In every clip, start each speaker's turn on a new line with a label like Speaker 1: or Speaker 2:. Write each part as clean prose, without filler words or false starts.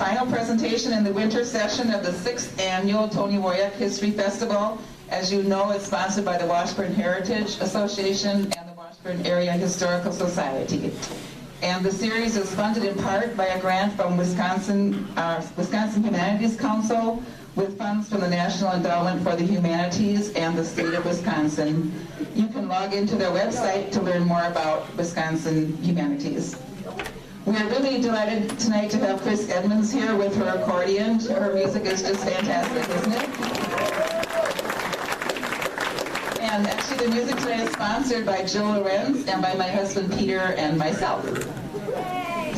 Speaker 1: final presentation in the winter session of the 6th Annual Tony Woyak History Festival. As you know, it's sponsored by the Washburn Heritage Association and the Washburn Area Historical Society. And the series is funded in part by a grant from Wisconsin Humanities Council with funds from the National Endowment for the Humanities and the state of Wisconsin. You can log into their website to learn more about Wisconsin Humanities. We are really delighted tonight to have Chris Edmonds here with her accordion. Her music is just fantastic, isn't it? And actually the music tonight is sponsored by Jill Lorenz and by my husband Peter and myself.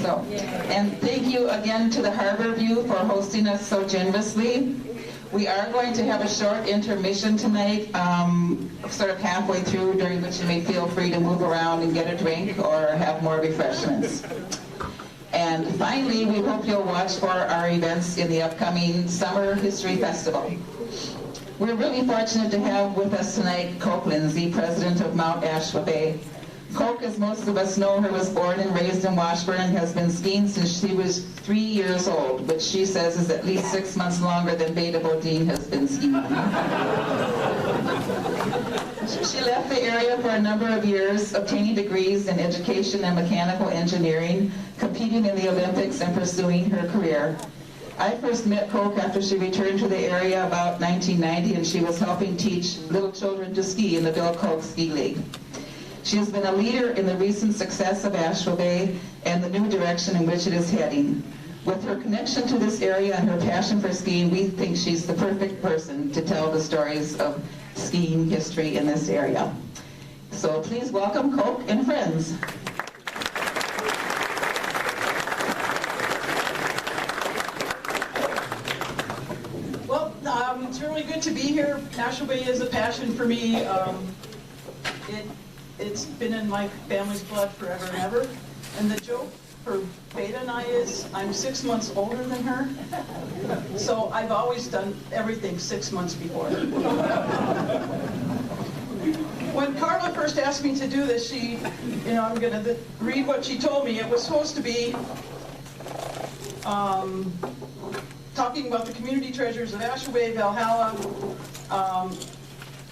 Speaker 1: So, and thank you again to the Harbor View for hosting us so generously. We are going to have a short intermission tonight, sort of halfway through, during which you may feel free to move around and get a drink or have more refreshments. And finally, we hope you'll watch for our events in the upcoming Summer History Festival. We're really fortunate to have with us tonight Coke Lindsay, president of Mount Ashwa Bay. Coke, as most of us know her, was born and raised in Washburn and has been skiing since she was 3 years old, which she says is at least 6 months longer than Beta Bodine has been skiing. She left the area for a number of years, obtaining degrees in education and mechanical engineering, competing in the Olympics and pursuing her career. I first met Coke after she returned to the area about 1990, and she was helping teach little children to ski in the Bill Coke Ski League. She has been a leader in the recent success of Ashwa Bay and the new direction in which it is heading. With her connection to this area and her passion for skiing, we think she's the perfect person to tell the stories of skiing history in this area. So please welcome Coke and friends.
Speaker 2: Well, it's really good to be here. Ashwa Bay is a passion for me. It's been in my family's blood forever and ever. And the joke for Beta and I is I'm 6 months older than her. So I've always done everything 6 months before. When Carla first asked me to do this, I'm going to read what she told me. It was supposed to be talking about the community treasures of Ashwa Bay, Valhalla,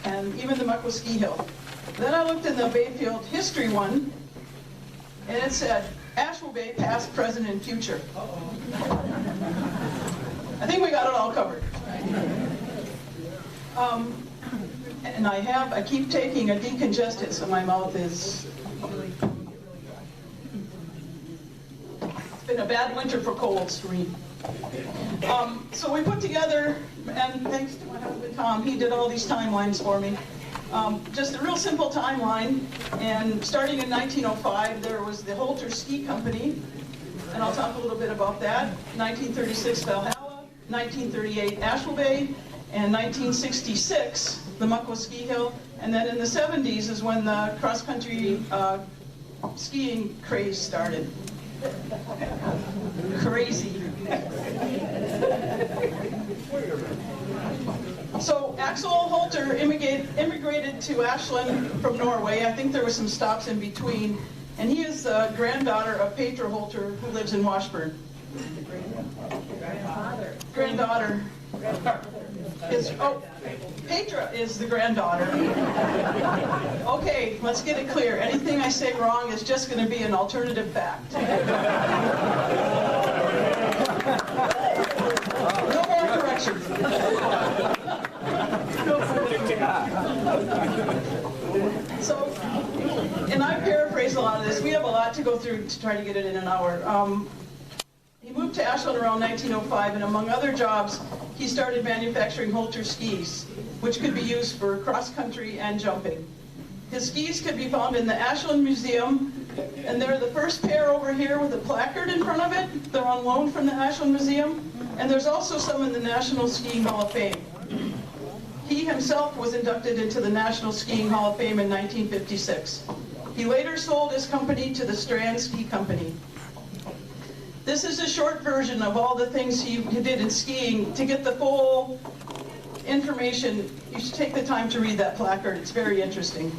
Speaker 2: and even the Muckwa Ski Hill. Then I looked in the Bayfield history one, and it said, Ashwa Bay, past, present, and future. I think we got it all covered. And I keep taking a decongestant, so my mouth is... It's been a bad winter for colds for me. So we put together, and thanks to my husband Tom, he did all these timelines for me. Just a real simple timeline, and starting in 1905, there was the Holter Ski Company, and I'll talk a little bit about that. 1936, Valhalla, 1938, Ashwa Bay, and 1966, the Muckwa Ski Hill, and then in the 70s is when the cross-country skiing craze started. Crazy. So Axel Holter immigrated to Ashland from Norway. I think there were some stops in between. And he is the granddaughter of Petra Holter, who lives in Washburn. Granddaughter. Petra is the granddaughter. Okay, let's get it clear. Anything I say wrong is just going to be an alternative fact. No more corrections. So, and I paraphrase a lot of this. We have a lot to go through to try to get it in an hour. He moved to Ashland around 1905, and among other jobs, he started manufacturing Holter skis, which could be used for cross-country and jumping. His skis could be found in the Ashland Museum, and they're the first pair over here with a placard in front of it. They're on loan from the Ashland Museum, and there's also some in the National Skiing Hall of Fame. He himself was inducted into the National Skiing Hall of Fame in 1956. He later sold his company to the Strand Ski Company. This is a short version of all the things he did in skiing. To get the full information, you should take the time to read that placard. It's very interesting.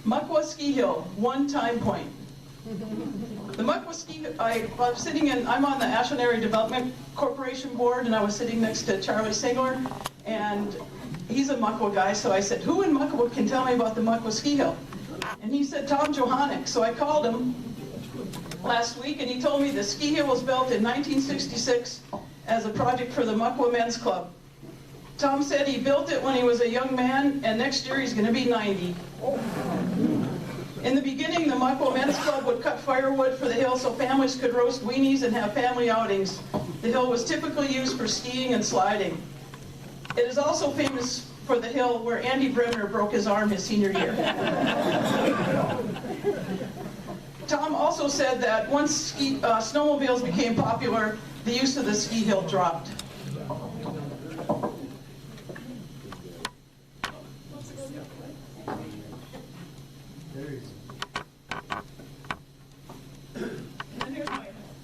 Speaker 2: Muckwa Ski Hill, one time point. The Muckwa Ski, I'm on the Ashland Area Development Corporation board, and I was sitting next to Charlie Singler, and he's a Muckwa guy, so I said, who in Muckwa can tell me about the Muckwa Ski Hill? And he said, Tom Johannick. So I called him last week, and he told me the ski hill was built in 1966 as a project for the Muckwa Men's Club. Tom said he built it when he was a young man, and next year he's going to be 90. In the beginning, the Muckwa Men's Club would cut firewood for the hill so families could roast weenies and have family outings. The hill was typically used for skiing and sliding. It is also famous for the hill where Andy Brenner broke his arm his senior year. Tom also said that once snowmobiles became popular, the use of the ski hill dropped.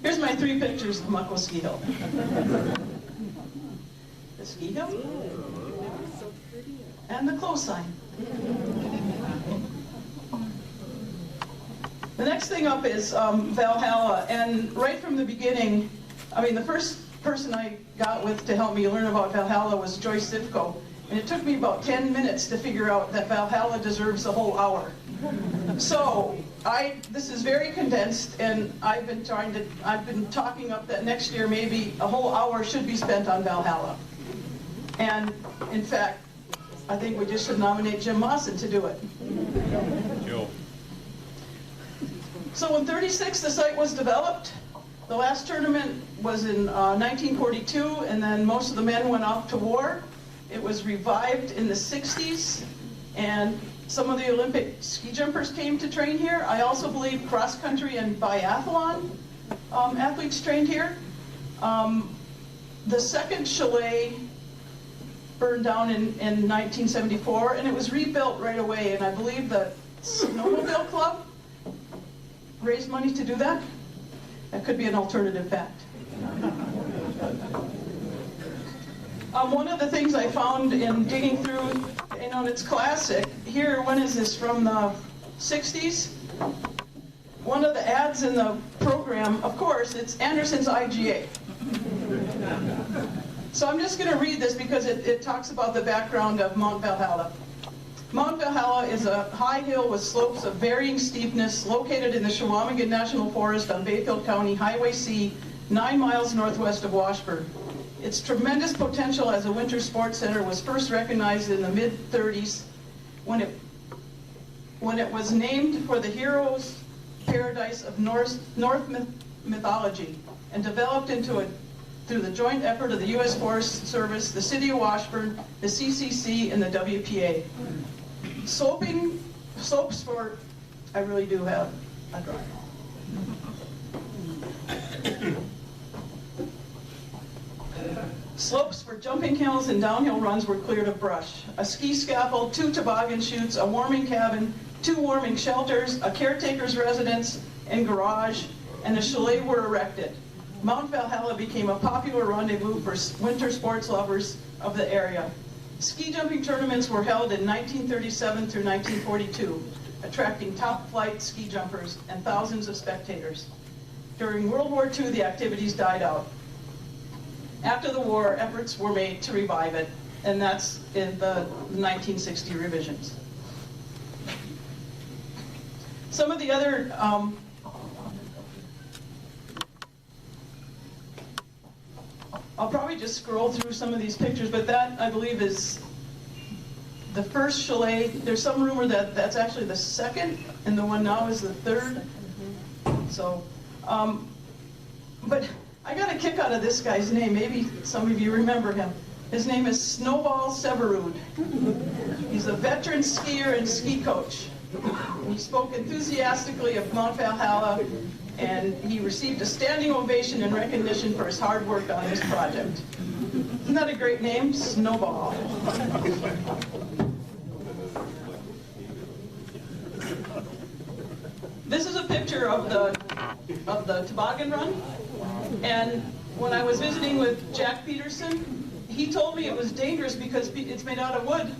Speaker 2: Here's my 3 pictures of Muckwa Ski Hill. The ski hill and the close sign. The next thing up is Valhalla, and right from the beginning, the first person I got with to help me learn about Valhalla was Joyce Zivko, and it took me about 10 minutes to figure out that Valhalla deserves a whole hour. So this is very condensed, and I've been talking up that next year maybe a whole hour should be spent on Valhalla. And in fact, I think we just should nominate Jim Mawson to do it.
Speaker 3: Joe.
Speaker 2: So in '36, the site was developed. The last tournament was in 1942, and then most of the men went off to war. It was revived in the '60s, and some of the Olympic ski jumpers came to train here. I also believe cross-country and biathlon athletes trained here. The second chalet burned down in 1974, and it was rebuilt right away, and I believe the Snowmobile Club raised money to do that. That could be an alternative fact. One of the things I found in digging through, it's classic. Here, when is this, from the 60s? One of the ads in the program, of course, it's Anderson's IGA. So I'm just going to read this because it talks about the background of Mount Valhalla. Mount Valhalla is a high hill with slopes of varying steepness located in the Chequamegon National Forest on Bayfield County Highway C, 9 miles northwest of Washburn. Its tremendous potential as a winter sports center was first recognized in the mid-30s when it was named for the hero's paradise of North mythology and developed through the joint effort of the U.S. Forest Service, the City of Washburn, the CCC, and the WPA. Slopes for, I really do have a drawing. Slopes for jumping hills and downhill runs were cleared of brush. A ski scaffold, 2 toboggan chutes, a warming cabin, 2 warming shelters, a caretaker's residence and garage, and a chalet were erected. Mount Valhalla became a popular rendezvous for winter sports lovers of the area. Ski jumping tournaments were held in 1937 through 1942, attracting top-flight ski jumpers and thousands of spectators. During World War II, the activities died out. After the war, efforts were made to revive it, and that's in the 1960 revisions. Some of the other I'll probably just scroll through some of these pictures, but that, I believe, is the first chalet. There's some rumor that that's actually the second, and the one now is the third. So, but I got a kick out of this guy's name. Maybe some of you remember him. His name is Snowball Severud. He's a veteran skier and ski coach. He spoke enthusiastically of Mount Valhalla, and he received a standing ovation in recognition for his hard work on this project. Isn't that a great name? Snowball. This is a picture of the toboggan run, and when I was visiting with Jack Peterson, he told me it was dangerous because it's made out of wood.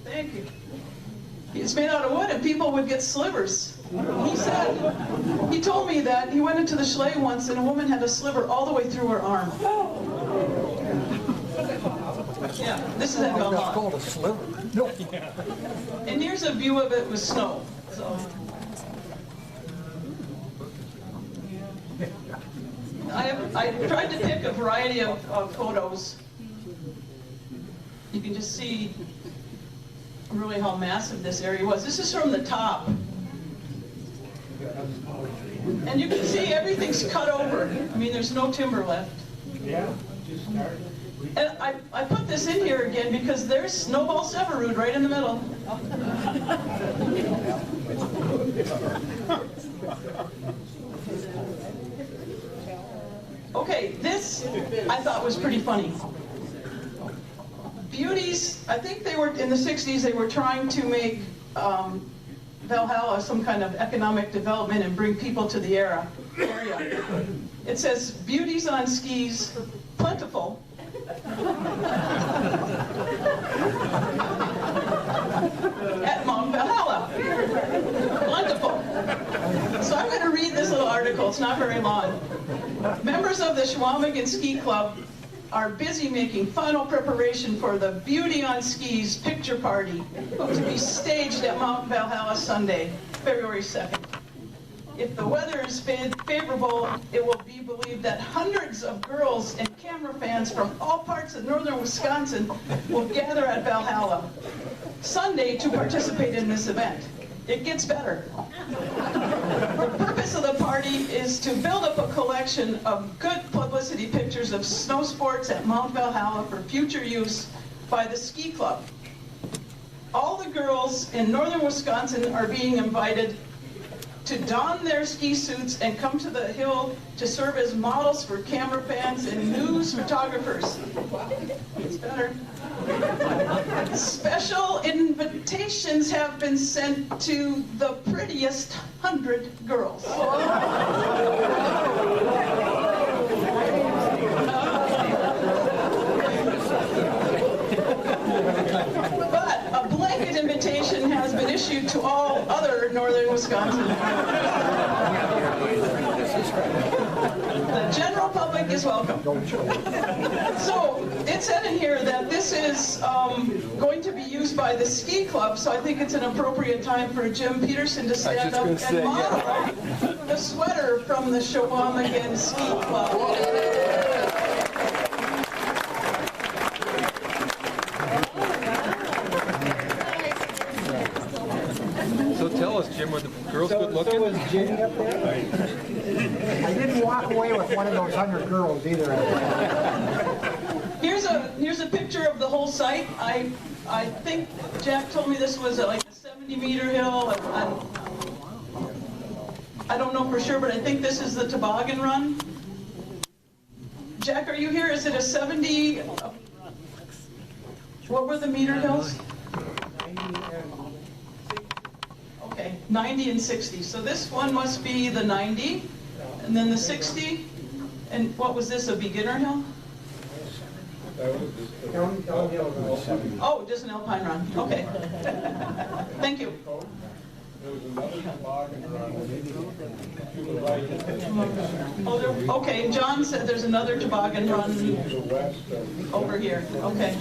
Speaker 2: Thank you. It's made out of wood, and people would get slivers. He said He told me that he went into the chalet once and a woman had a sliver all the way through her arm. Yeah, this is at
Speaker 4: That's
Speaker 2: Belmont.
Speaker 4: called a sliver. No.
Speaker 2: And here's a view of it with snow. So. I tried to pick a variety of photos. You can just see really how massive this area was. This is from the top. And you can see everything's cut over. I mean, there's no timber left. And I put this in here again because there's Snowball Severud right in the middle. Okay, this I thought was pretty funny. Beauties, I think they were, in the 60s, they were trying to make Valhalla some kind of economic development and bring people to the area. It says, beauties on skis, plentiful. At Mount Valhalla. Plentiful. So I'm going to read this little article. It's not very long. Members of the Chequamegon Ski Club are busy making final preparation for the Beauty on Skis picture party to be staged at Mount Valhalla Sunday, February 2nd. If the weather is favorable, it will be believed that hundreds of girls and camera fans from all parts of northern Wisconsin will gather at Valhalla Sunday to participate in this event. It gets better. The purpose of the party is to build up a collection of good publicity pictures of snow sports at Mount Valhalla for future use by the ski club. All the girls in northern Wisconsin are being invited to don their ski suits and come to the hill to serve as models for camera fans and news photographers. It's better. Special invitations have been sent to the prettiest 100 girls. But a blanket invitation has been issued to all other northern Wisconsin. The general public is welcome. So it said in here that this is going to be used by the ski club, so I think it's an appropriate time for Jim Peterson to stand up and model the sweater from the Chequamegon Ski Club.
Speaker 3: So tell us, Jim, were the girls good looking?
Speaker 4: So was Jenny up there? I didn't walk away with one of those 100 girls either.
Speaker 2: Here's a picture of the whole site. I think Jack told me this was like a 70-meter hill. I don't know for sure, but I think this is the toboggan run. Jack, are you here? Is it a 70? What were the meter hills? Okay, 90 and 60. So this one must be the 90, and then the 60. And what was this, a beginner hill? Oh, just an alpine run. Okay. Thank you. Oh, okay, John said there's another toboggan run over here. Okay.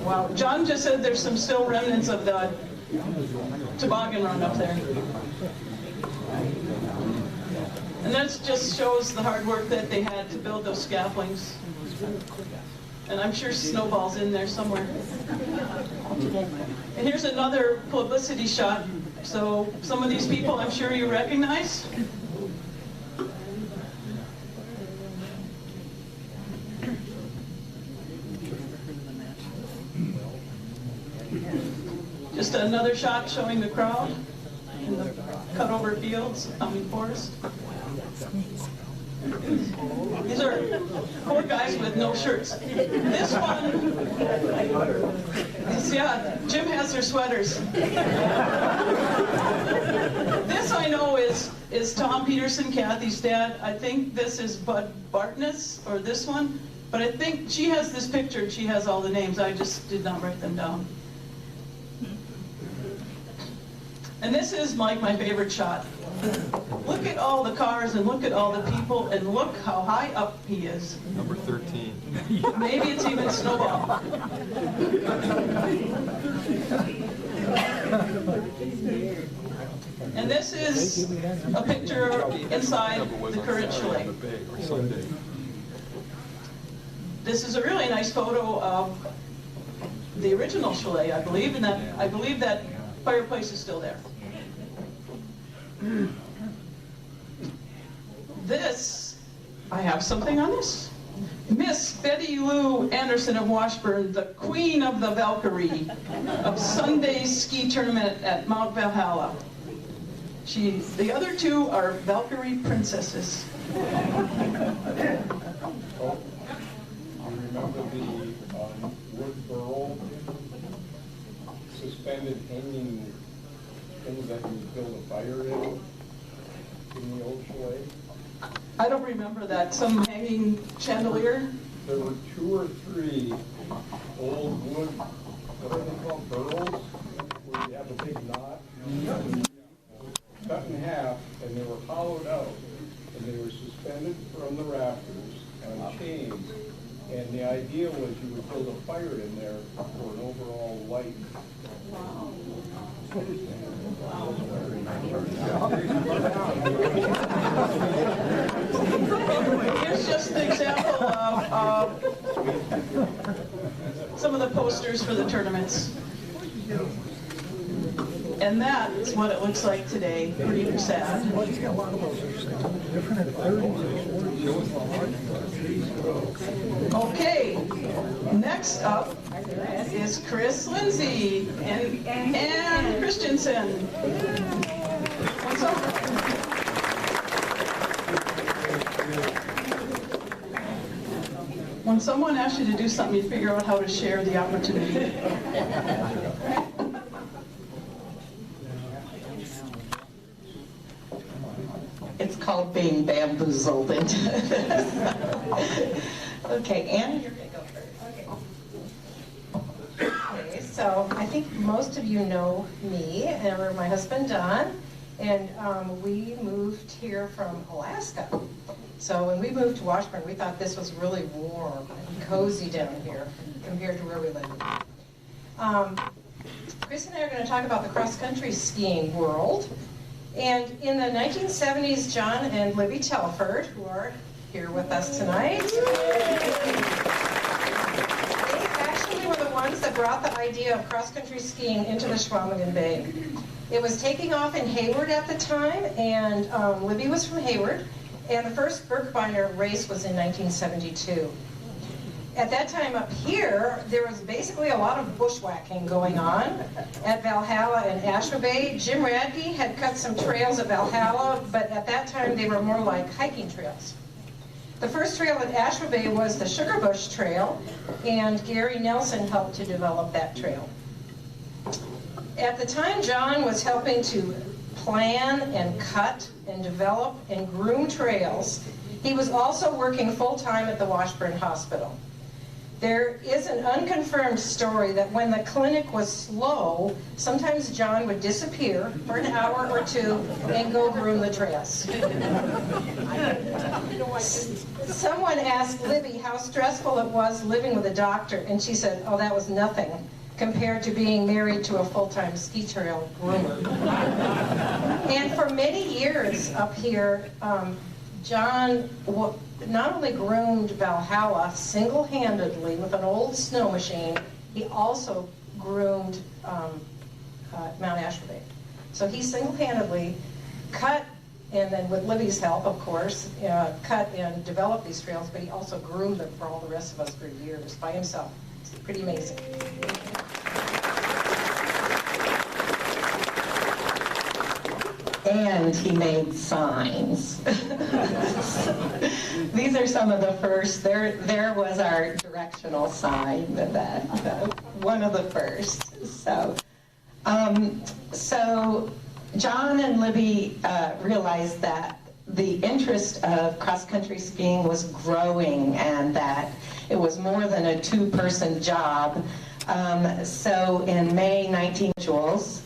Speaker 2: Wow, John just said there's some still remnants of the toboggan run up there. And that just shows the hard work that they had to build those scaffoldings. And I'm sure Snowball's in there somewhere. And here's another publicity shot. So some of these people I'm sure you recognize. Just another shot showing the crowd in the cut-over fields, forest. These are four guys with no shirts. This one, yeah, Jim has their sweaters. This I know is Tom Peterson, Kathy's dad. I think this is Bud Bartness, or this one. But I think she has this picture, and she has all the names. I just did not write them down. And this is Mike, my favorite shot. Look at all the cars and look at all the people and look how high up he is.
Speaker 3: Number 13.
Speaker 2: Maybe it's even Snowball. And this is a picture inside the current chalet. This is a really nice photo of the original chalet, I believe, and I believe that fireplace is still there. This, I have something on this. Miss Betty Lou Anderson of Washburn, the queen of the Valkyrie of Sunday's ski tournament at Mount Valhalla. The other two are Valkyrie princesses.
Speaker 5: Remember the wood burl suspended hanging things that you build a fire in the old chalet?
Speaker 2: I don't remember that. Some hanging chandelier?
Speaker 5: There were 2 or 3 old wood, what are they called, burls? Where you have a big knot, cut in half, and they were hollowed out, and they were suspended from the rafters on chains. And the idea was you would build a fire in there for an overall light.
Speaker 2: Wow. Here's just an example of some of the posters for the tournaments. And that's what it looks like today. Pretty sad. Okay, next up is Chris Lindsay and Christensen. What's up? When someone asks you to do something, you figure out how to share the opportunity.
Speaker 1: It's called being bamboozled into this. Okay, Ann, you're going to go first.
Speaker 6: Okay, so I think most of you know me and my husband Don, and we moved here from Alaska. So when we moved to Washburn, we thought this was really warm and cozy down here compared to where we live. Chris and I are going to talk about the cross-country skiing world. And in the 1970s, John and Libby Telford, who are here with us tonight, they actually were the ones that brought the idea of cross-country skiing into the Chequamegon Bay. It was taking off in Hayward at the time, and Libby was from Hayward, and the first Birkebeiner race was in 1972. At that time up here, there was basically a lot of bushwhacking going on at Valhalla and Ashwa Bay. Jim Radke had cut some trails at Valhalla, but at that time they were more like hiking trails. The first trail at Ashwa Bay was the Sugarbush Trail, and Gary Nelson helped to develop that trail. At the time, John was helping to plan and cut and develop and groom trails. He was also working full-time at the Washburn Hospital. There is an unconfirmed story that when the clinic was slow, sometimes John would disappear for an hour or two and go groom the trails. Someone asked Libby how stressful it was living with a doctor, and she said, oh, that was nothing compared to being married to a full-time ski trail groomer. And for many years up here, John not only groomed Valhalla single-handedly with an old snow machine, he also groomed Mount Ashwa Bay. So he single-handedly cut, and then with Libby's help, of course, cut and developed these trails, but he also groomed them for all the rest of us for years by himself. It's pretty amazing.
Speaker 1: And he made signs. These are some of the first. There was our directional sign, one of the first. So John and Libby realized that the interest of cross-country skiing was growing and that it was more than a two-person job. So in May
Speaker 7: 19 individuals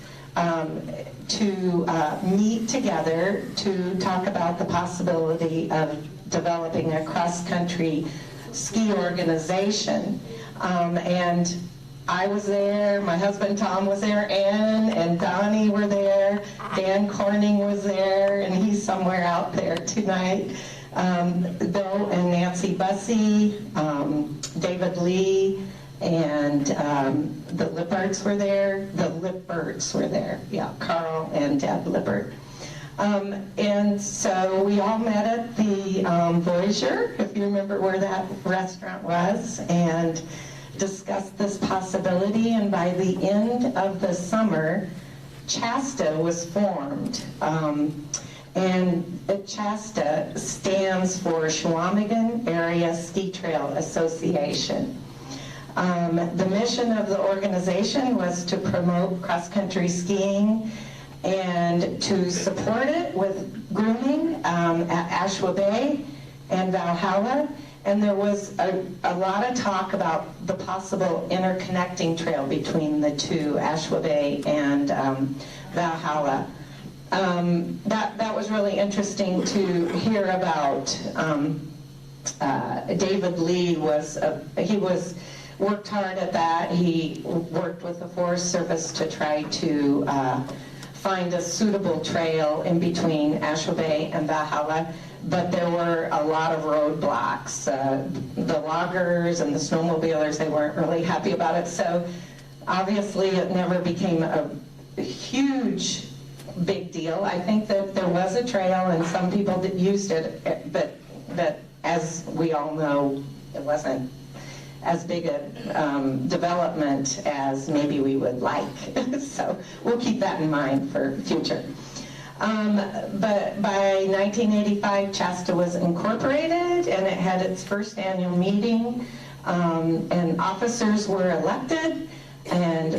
Speaker 7: to meet together to talk about the possibility of developing a cross-country ski organization. And I was there, my husband Tom was there, Ann and Donnie were there, Dan Corning was there, and he's somewhere out there tonight. Bill and Nancy Bussey, David Lee, and the Lipperts were there. Yeah, Carl and Deb Lippert. And so we all met at the Voyageur, if you remember where that restaurant was, and discussed this possibility. And by the end of the summer, CHASTA was formed. And CHASTA stands for Chequamegon Area Ski Trail Association. The mission of the organization was to promote cross-country skiing and to support it with grooming at Ashwa Bay and Valhalla. And there was a lot of talk about the possible interconnecting trail between the two, Ashwa Bay and Valhalla. That was really interesting to hear about. David Lee worked hard at that. He worked with the Forest Service to try to find a suitable trail in between Ashwa Bay and Valhalla, but there were a lot of roadblocks. The loggers and the snowmobilers, they weren't really happy about it, so obviously it never became a huge big deal. I think that there was a trail and some people that used it, but as we all know, it wasn't as big a development as maybe we would like. So we'll keep that in mind for future. But by 1985, CHASTA was incorporated and it had its first annual meeting, and officers were elected, and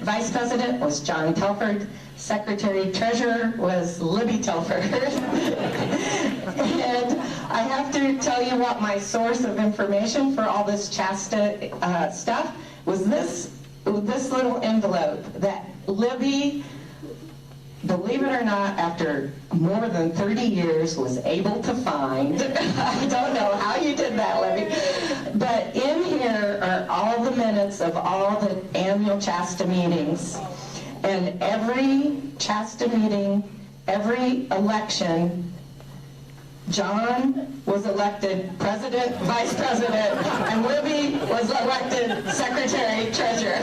Speaker 7: vice president was John Telford, secretary treasurer was Libby Telford. And I have to tell you what my source of information for all this CHASTA stuff was this little envelope that Libby, believe it or not, after more than 30 years was able to find. I don't know how you did that, Libby. But in here are all the minutes of all the annual CHASTA meetings. And every CHASTA meeting, every election, John was elected president, vice president, and Libby was elected secretary treasurer.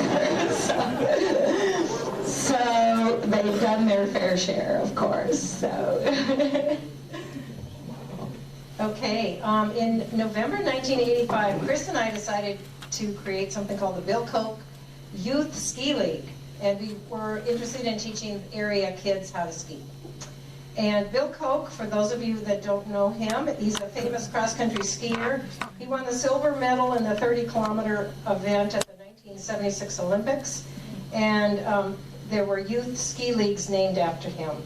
Speaker 7: So they've done their fair share, of course. So.
Speaker 6: Okay, in November 1985, Chris and I decided to create something called the Bill Koch Youth Ski League, and we were interested in teaching area kids how to ski. And Bill Koch, for those of you that don't know him, he's a famous cross-country skier. He won the silver medal in the 30-kilometer event at the 1976 Olympics, and there were youth ski leagues named after him.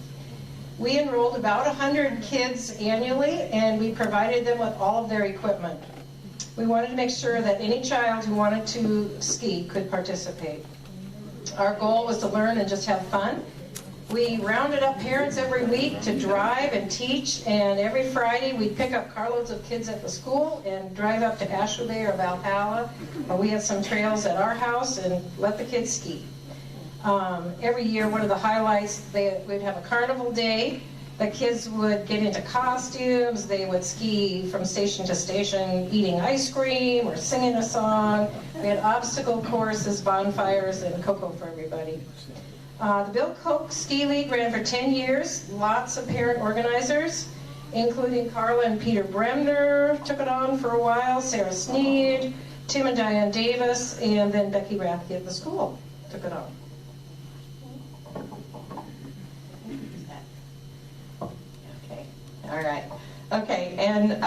Speaker 6: We enrolled about 100 kids annually, and we provided them with all of their equipment. We wanted to make sure that any child who wanted to ski could participate. Our goal was to learn and just have fun. We rounded up parents every week to drive and teach, and every Friday we'd pick up carloads of kids at the school and drive up to Ashwa Bay or Valhalla, or we had some trails at our house, and let the kids ski. Every year, one of the highlights, we'd have a carnival day. The kids would get into costumes. They would ski from station to station, eating ice cream or singing a song. We had obstacle courses, bonfires, and cocoa for everybody. The Bill Koch Ski League ran for 10 years. Lots of parent organizers, including Carla and Peter Bremner took it on for a while, Sarah Sneed, Tim and Diane Davis, and then Becky Rathke at the school took it on.
Speaker 7: All right. Okay, and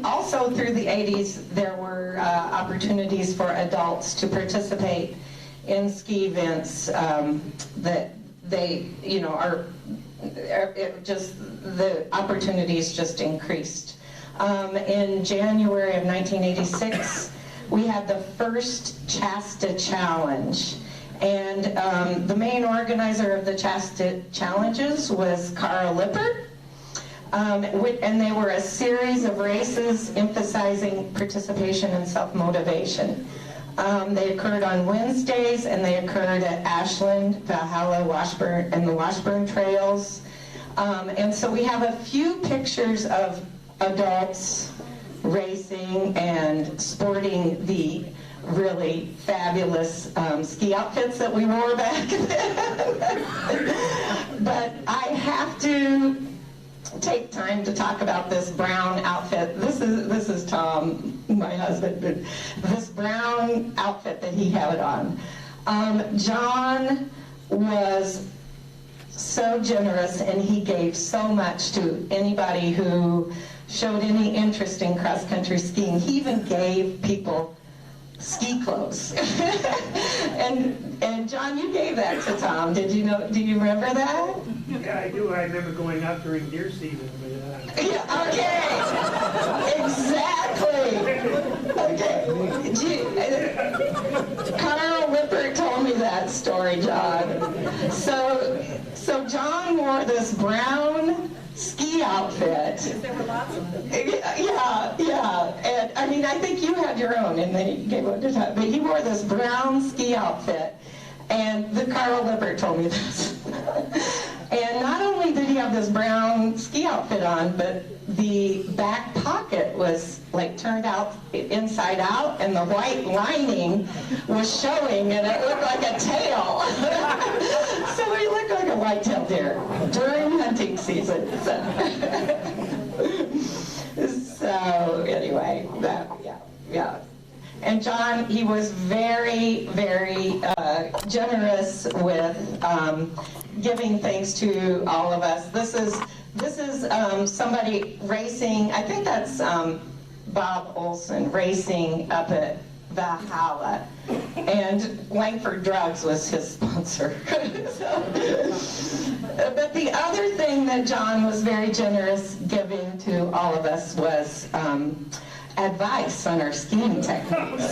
Speaker 7: also through the 80s, there were opportunities for adults to participate in ski events that they, the opportunities just increased. In January of 1986, we had the first CHASTA Challenge. And the main organizer of the challenges was Carl Lippert. And they were a series of races emphasizing participation and self-motivation. They occurred on Wednesdays, and they occurred at Ashland, Valhalla, Washburn, and the Washburn Trails. And so we have a few pictures of adults racing and sporting the really fabulous ski outfits that we wore back then. But I have to take time to talk about this brown outfit. This is Tom, my husband, but this brown outfit that he had on. John was so generous, and he gave so much to anybody who showed any interest in cross-country skiing. He even gave people ski clothes. and John, you gave that to Tom. Do you remember that?
Speaker 8: Yeah, I do. I remember going out during deer season.
Speaker 7: Yeah, okay. Exactly. Okay. Carl Lippert told me that story, John. So John wore this brown ski outfit.
Speaker 6: There were lots of them.
Speaker 7: Yeah. And I mean, I think you had your own, and then he gave one to Tom. But he wore this brown ski outfit, and the Carl Lippert told me this. And not only did he have this brown ski outfit on, but the back pocket was like turned out inside out, and the white lining was showing, and it looked like a tail. So he looked like a white-tailed deer during hunting season. So anyway, yeah. And John, he was very, very generous with giving things to all of us. This is somebody racing. I think that's Bob Olson racing up at Valhalla, and Langford Drugs was his sponsor. But the other thing that John was very generous giving to all of us was advice on our skiing techniques.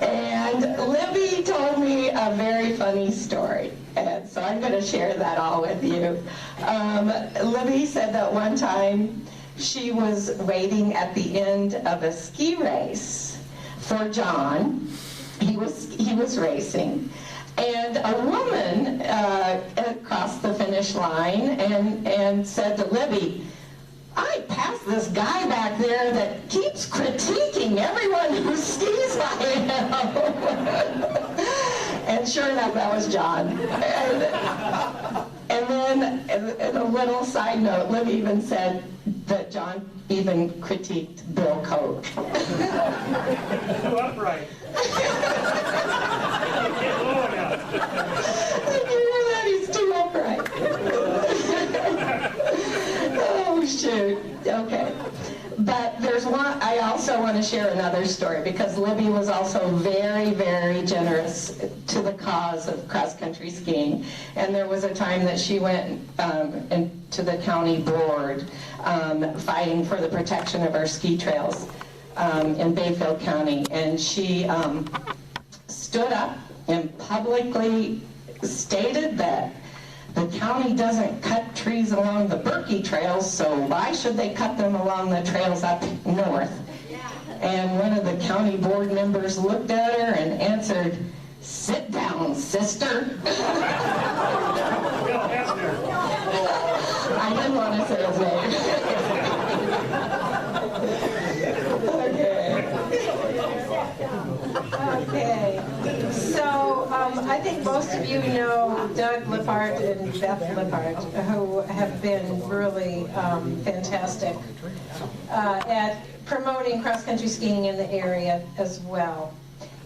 Speaker 7: And Libby told me a very funny story, and so I'm going to share that all with you. Libby said that one time she was waiting at the end of a ski race for John. He was racing, and a woman crossed the finish line and said to Libby, "I passed this guy back there that keeps critiquing everyone who skis by him." And sure enough, that was John. And then, a little side note, Libby even said that John even critiqued Bill Koch.
Speaker 8: Too upright. Get low enough.
Speaker 7: Did you hear that? He's too upright. Oh, shoot. Okay. But there's one, I also want to share another story, because Libby was also very, very generous to the cause of cross-country skiing. And there was a time that she went into the county board fighting for the protection of our ski trails in Bayfield County. And she stood up and publicly stated that the county doesn't cut trees along the Berkey trails, so why should they cut them along the trails up north? And one of the county board members looked at her and answered, "Sit down, sister." I didn't want to say his name.
Speaker 6: Okay, so I think most of you know Doug Lippert and Beth Lippert, who have been really fantastic at promoting cross-country skiing in the area as well.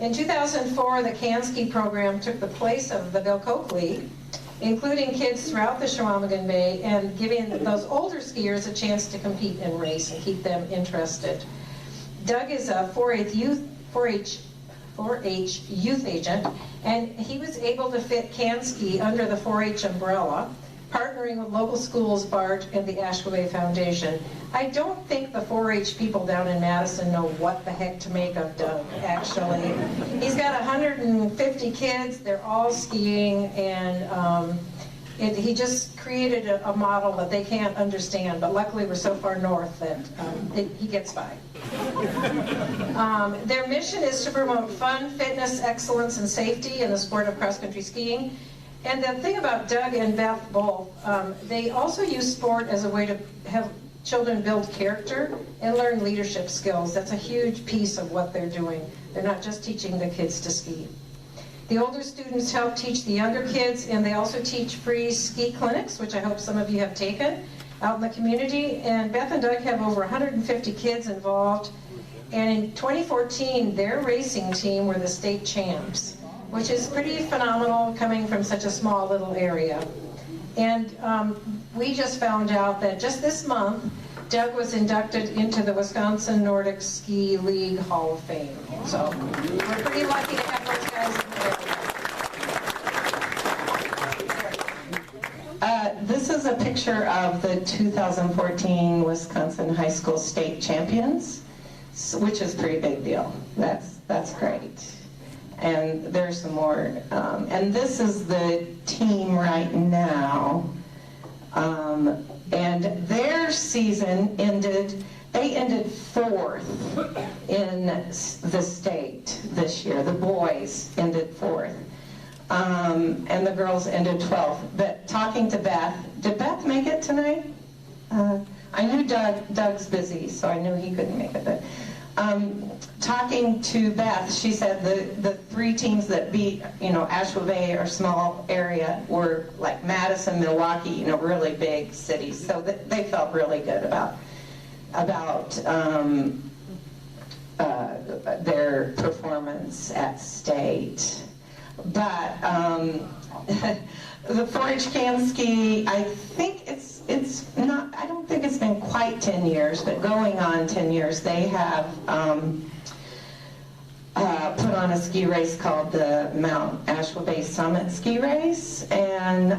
Speaker 6: In 2004, the Can Ski program took the place of the Bill Koch League, including kids throughout the Chequamegon Bay and giving those older skiers a chance to compete and race and keep them interested. Doug is a 4-H youth agent, and he was able to fit Can Ski under the 4-H umbrella, partnering with local schools, BART, and the Asheville Bay Foundation. I don't think the 4-H people down in Madison know what the heck to make of Doug, actually. He's got 150 kids, they're all skiing, and he just created a model that they can't understand, but luckily we're so far north that he gets by. Their mission is to promote fun, fitness, excellence, and safety in the sport of cross-country skiing. And the thing about Doug and Beth both, they also use sport as a way to have children build character and learn leadership skills. That's a huge piece of what they're doing. They're not just teaching the kids to ski. The older students help teach the younger kids, and they also teach free ski clinics, which I hope some of you have taken, out in the community. And Beth and Doug have over 150 kids involved. And in 2014, their racing team were the state champs, which is pretty phenomenal coming from such a small little area. And we just found out that just this month, Doug was inducted into the Wisconsin Nordic Ski League Hall of Fame. So we're pretty lucky to have those guys in there.
Speaker 7: This is a picture of the 2014 Wisconsin High School State Champions, which is a pretty big deal. That's great. And there's some more. And this is the team right now. And their season they ended 4th in the state this year. The boys ended 4th. And the girls ended 12th. But talking to Beth, did Beth make it tonight? I knew Doug's busy, so I knew he couldn't make it. But talking to Beth, she said the 3 teams that beat, Asheville Bay or small area were like Madison, Milwaukee, really big cities. So they felt really good about their performance at state. But the 4-H can ski, I think it's not, I don't think it's been quite 10 years, but going on 10 years, they have put on a ski race called the Mount Asheville Bay Summit Ski Race, and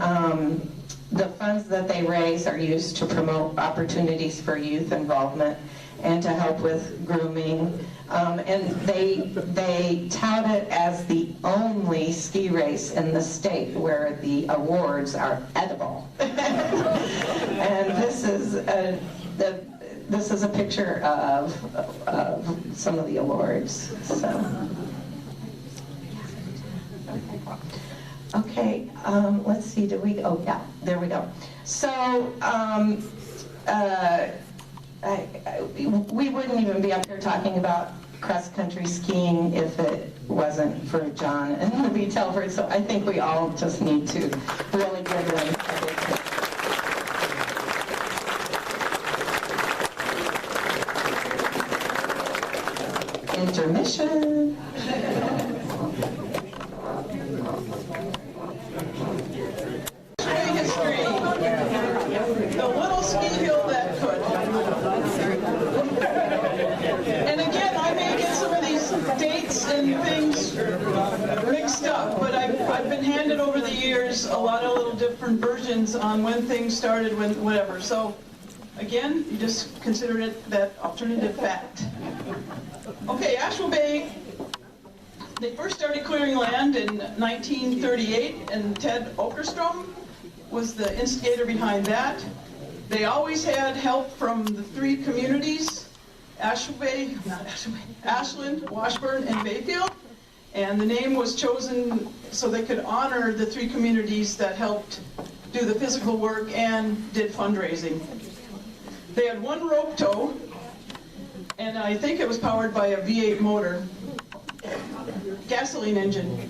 Speaker 7: the funds that they raise are used to promote opportunities for youth involvement and to help with grooming. And they tout it as the only ski race in the state where the awards are edible. And this is a picture of some of the awards. So. Okay, let's see, oh yeah, there we go. So, we wouldn't even be up here talking about cross-country skiing if it wasn't for John and Libby Telford, so I think we all just need to really give them a big hand. Intermission.
Speaker 2: History. The little ski hill that could. And again, I may get some of these dates and things mixed up, but I've been handed over the years a lot of little different versions on when things started, when whatever. So again, you just consider it that alternative fact. Okay, Asheville Bay, they first started clearing land in 1938, and Ted Åkerström was the instigator behind that. They always had help from the 3 communities, Ashland, Washburn, and Bayfield. And the name was chosen so they could honor the 3 communities that helped do the physical work and did fundraising. They had 1 rope tow, and I think it was powered by a V8 motor, gasoline engine.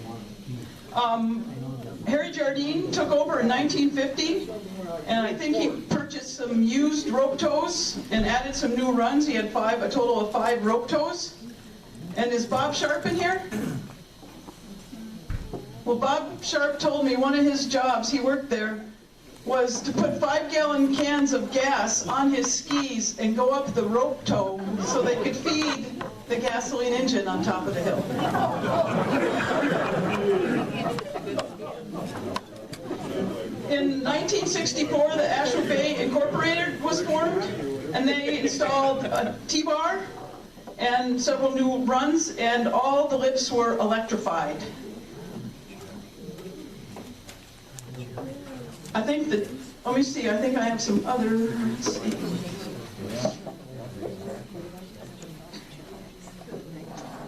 Speaker 2: Harry Jardine took over in 1950, and I think he purchased some used rope tows and added some new runs. He had a total of 5 rope tows. And is Bob Sharp in here? Well, Bob Sharp told me one of his jobs, he worked there, was to put 5-gallon cans of gas on his skis and go up the rope tow so they could feed the gasoline engine on top of the hill. In 1964, the Asheville Bay Incorporated was formed, and they installed a T-bar and several new runs, and all the lifts were electrified. I think that, let me see, I think I have some other, let's see.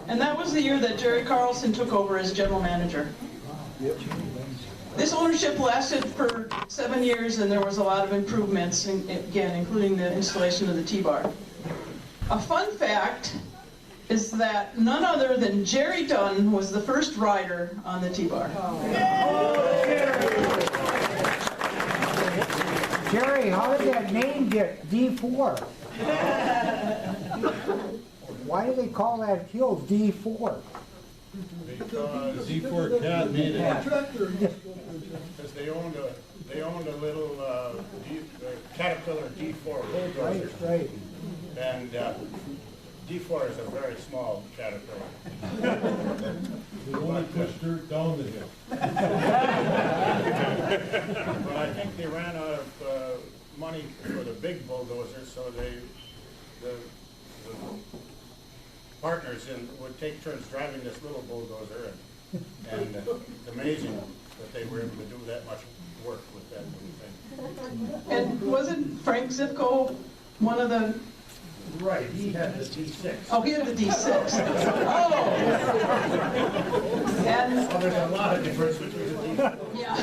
Speaker 2: And that was the year that Jerry Carlson took over as general manager. This ownership lasted for 7 years, and there was a lot of improvements, again, including the installation of the T-bar. A fun fact is that none other than Jerry Dunn was the first rider on the T-bar.
Speaker 4: Jerry, how did that name get D4? Why do they call that hill D4?
Speaker 9: Because D4 cat made it. Because they owned a little Caterpillar D4 bulldozer.
Speaker 4: Right.
Speaker 9: And D4 is a very small Caterpillar.
Speaker 10: They only push dirt down the hill.
Speaker 9: But I think they ran out of money for the big bulldozer, so the partners would take turns driving this little bulldozer, and it's amazing that they were able to do that much work with that little thing.
Speaker 2: And wasn't Frank Zipko one of the...
Speaker 9: Right, he had the D6.
Speaker 2: Oh, he had the D6. Oh! And...
Speaker 9: Well, there's a lot of difference between the D6.
Speaker 2: Yeah.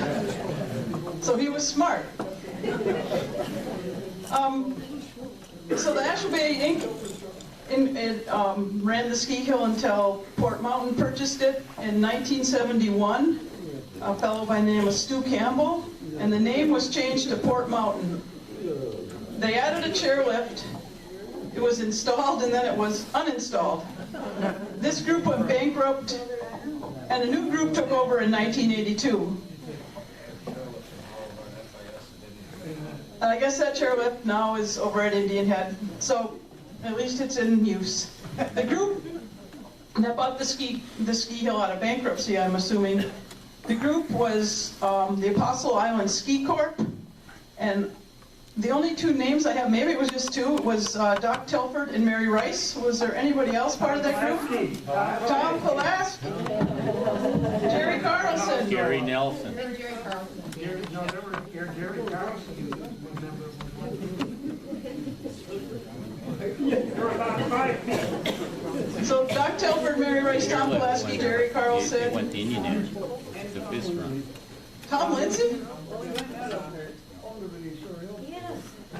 Speaker 2: So he was smart. So the Asheville Bay Inc. Ran the ski hill until Port Mountain purchased it in 1971, a fellow by the name of Stu Campbell, and the name was changed to Port Mountain. They added a chairlift, it was installed, and then it was uninstalled. This group went bankrupt, and a new group took over in 1982. And I guess that chairlift now is over at Indian Head, so at least it's in use. The group that bought the ski hill out of bankruptcy, I'm assuming, the group was the Apostle Island Ski Corp, and the only two names I have, maybe it was just two, was Doc Telford and Mary Rice. Was there anybody else part of that group? Tom Pulaski, Jerry Carlson.
Speaker 3: Gary Nelson.
Speaker 8: Jerry Carlson. Jerry Carlson. There were about 5 people.
Speaker 2: So Doc Telford, Mary Rice, Tom Pulaski, Jerry
Speaker 3: He
Speaker 2: Carlson.
Speaker 3: went to Indian Head, the fist run.
Speaker 2: Tom Lindsay?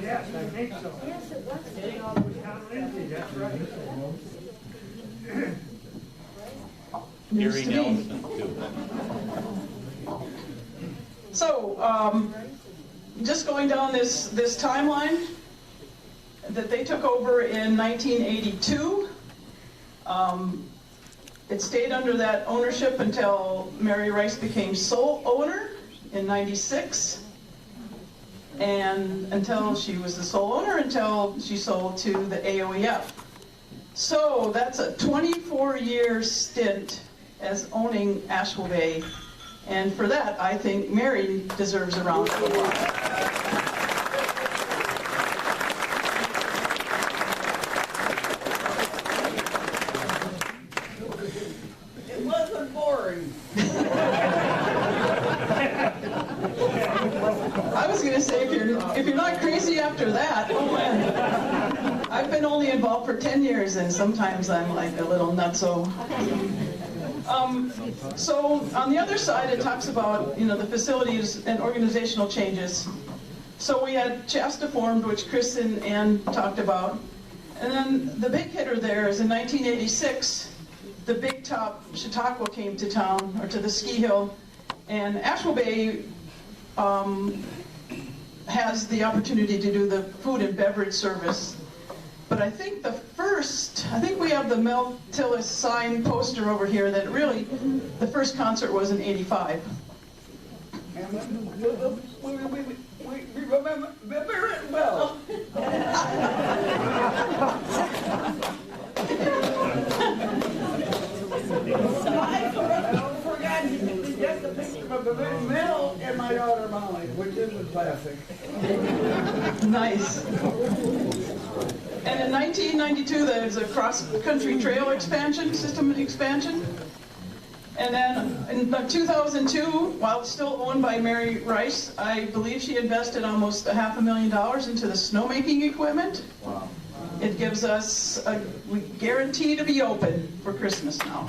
Speaker 8: Yes, I think so. Yes, it was. Tom Lindsay, that's right.
Speaker 2: News
Speaker 3: Gary
Speaker 2: to me.
Speaker 3: Nelson, too.
Speaker 2: So, just going down this timeline, that they took over in 1982. It stayed under that ownership until Mary Rice became sole owner in 96. And until she was the sole owner, until she sold to the AOEF. So that's a 24-year stint as owning Asheville Bay. And for that, I think Mary deserves a round of applause.
Speaker 11: It wasn't boring.
Speaker 2: I was going to say, if you're not crazy after that, oh man. I've been only involved for 10 years, and sometimes I'm like a little nutso. So on the other side, it talks about, the facilities and organizational changes. So we had Shasta formed, which Chris and Ann talked about. And then the big hitter there is in 1986, the big top Chautauqua came to town, or to the ski hill. And Asheville Bay has the opportunity to do the food and beverage service. But I think we have the Mel Tillis sign poster over here that really, the first concert was in '85.
Speaker 11: We remember it well. I forgot a picture of the mill and my daughter Molly, which is a classic.
Speaker 2: Nice. And in 1992, there was a cross-country trail system expansion. And then in 2002, while it's still owned by Mary Rice, I believe she invested almost $500,000 into the snowmaking equipment. Wow. It gives us we guarantee to be open for Christmas now.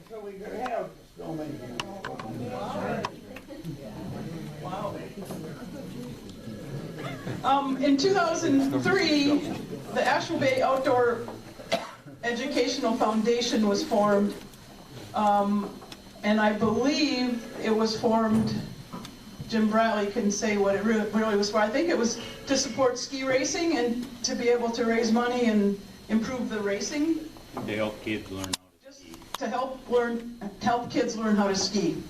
Speaker 11: So we could have snowmaking.
Speaker 2: Wow. In 2003, the Asheville Bay Outdoor Educational Foundation was formed, and I believe it was formed, Jim Bradley can say what it really was for. I think it was to support ski racing and to be able to raise money and improve the racing.
Speaker 3: To help kids learn how to ski.
Speaker 2: To help kids learn how to ski.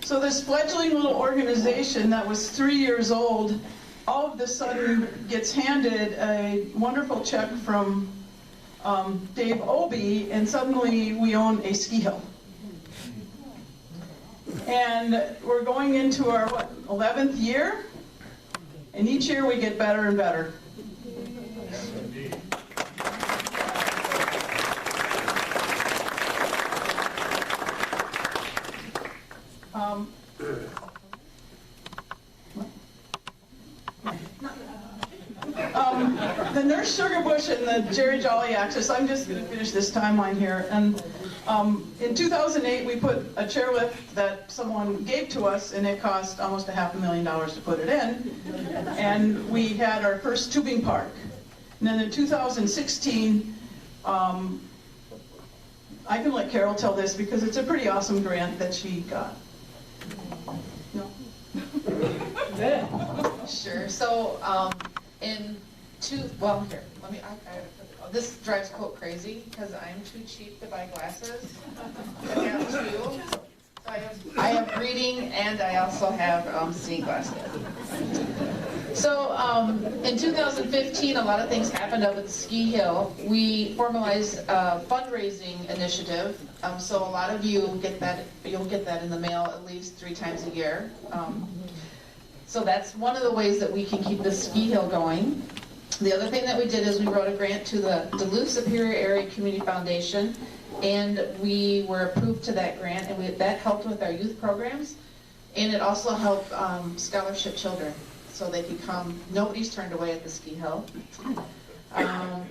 Speaker 2: So this fledgling little organization that was 3 years old, all of a sudden gets handed a wonderful check from Dave Obie, and suddenly we own a ski hill. And we're going into our 11th year, and each year we get better and better. The Nurse Sugarbush and the Jerry Jolly Axis, I'm just going to finish this timeline here. And in 2008, we put a chairlift that someone gave to us, and it cost almost $500,000 to put it in. And we had our first tubing park. And then in 2016, I can let Carol tell this because it's a pretty awesome grant that she got. No?
Speaker 12: Sure. So, this drives Colt crazy because I'm too cheap to buy glasses. I have two. So I have reading and I also have seeing glasses. So in 2015, a lot of things happened up at the ski hill. We formalized a fundraising initiative. So a lot of you get that. You'll get that in the mail at least 3 times a year. So that's one of the ways that we can keep the ski hill going. The other thing that we did is we wrote a grant to the Duluth Superior Area Community Foundation, and we were approved to that grant, and that helped with our youth programs, and it also helped scholarship children, so they could come. Nobody's turned away at the ski hill.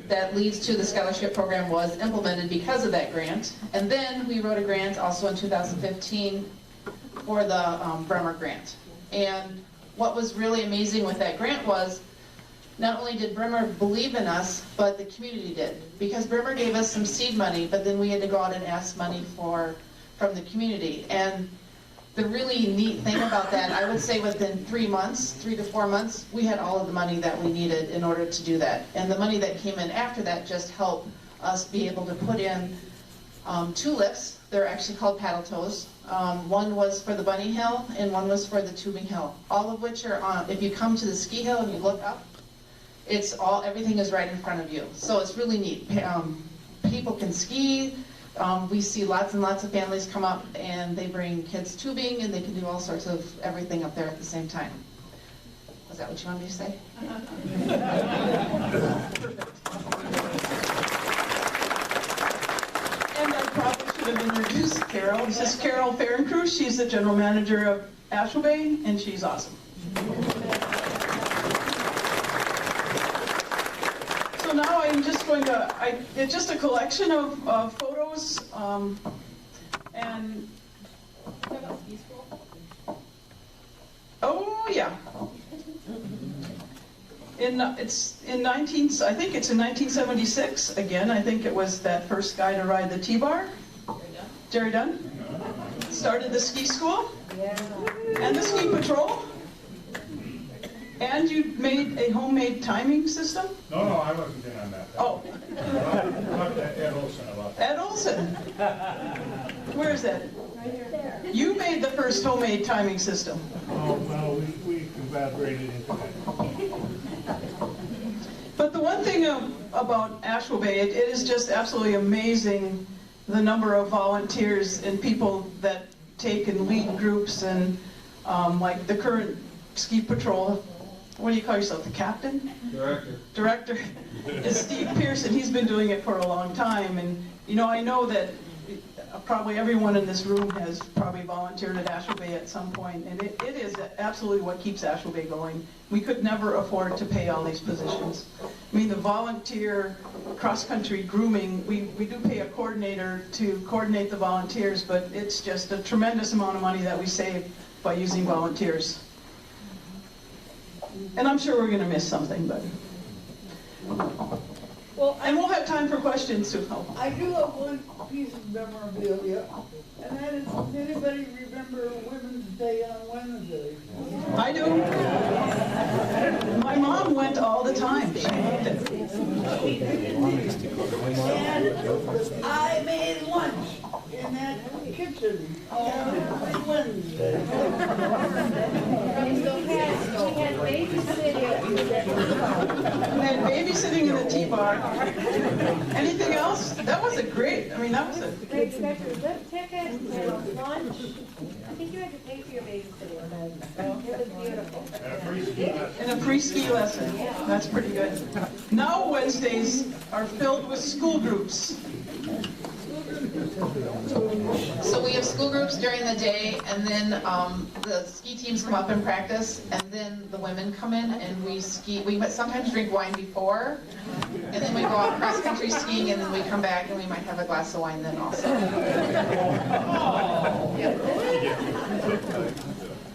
Speaker 12: That leads to the scholarship program was implemented because of that grant, and then we wrote a grant also in 2015 for the Bremer grant. And what was really amazing with that grant was not only did Bremer believe in us, but the community did. Because Bremer gave us some seed money, but then we had to go out and ask money from the community. And the really neat thing about that, I would say within 3 to 4 months, we had all of the money that we needed in order to do that. And the money that came in after that just helped us be able to put in 2 lifts. They're actually called paddle toes. One was for the bunny hill and one was for the tubing hill. All of which are on, if you come to the ski hill and you look up, everything is right in front of you. So it's really neat. People can ski. We see lots and lots of families come up and they bring kids tubing and they can do all sorts of everything up there at the same time. Was that what you wanted me to say?
Speaker 2: And I probably should have introduced Carol. This is Carol Fahrencruz. She's the general manager of Asheville Bay, and she's awesome. So now I'm just going to, it's just a collection of photos, and, oh yeah. I think it's in 1976, again, I think it was that first guy to ride the T-bar. Jerry Dunn. Started the ski school, and the ski patrol. And you made a homemade timing system?
Speaker 9: No, I wasn't in on that.
Speaker 2: Oh.
Speaker 9: Talk to Ed Olson about that.
Speaker 2: Ed Olson. Where is that? You made the first homemade timing system.
Speaker 10: Oh, well, we collaborated into that.
Speaker 2: one thing about Asheville Bay, it is just absolutely amazing the number of volunteers and people that take and lead groups, and like the current ski patrol, what do you call yourself, the captain? Director is Steve Pearson. He's been doing it for a long time, and you know, I know that probably everyone in this room has probably volunteered at Asheville Bay at some point, and it is absolutely what keeps Asheville Bay going. We could never afford to pay all these positions. I mean, the volunteer cross-country grooming, we do pay a coordinator to coordinate the volunteers, but it's just a tremendous amount of money that we save by using volunteers. And I'm sure we're going to miss something, but...
Speaker 11: Well,
Speaker 2: and we'll have time for questions too.
Speaker 11: I do have one piece of memorabilia, and that is, does anybody remember Women's Day on Wednesday?
Speaker 2: I do. My mom went all the time. She loved it.
Speaker 11: And I made lunch in that kitchen on Wednesday.
Speaker 2: We had babysitting in the T-bar. Anything else? That was a great, I mean, that was a...
Speaker 13: They expected lift tickets, there was lunch. I think you had to pay for your babysitting, but it was beautiful.
Speaker 2: And a free ski lesson. That's pretty good. Now Wednesdays are filled with school groups.
Speaker 12: So we have school groups during the day, and then the ski teams come up and practice, and then the women come in and we ski. We sometimes drink wine before, and then we go out cross-country skiing, and then we come back and we might have a glass of wine then also.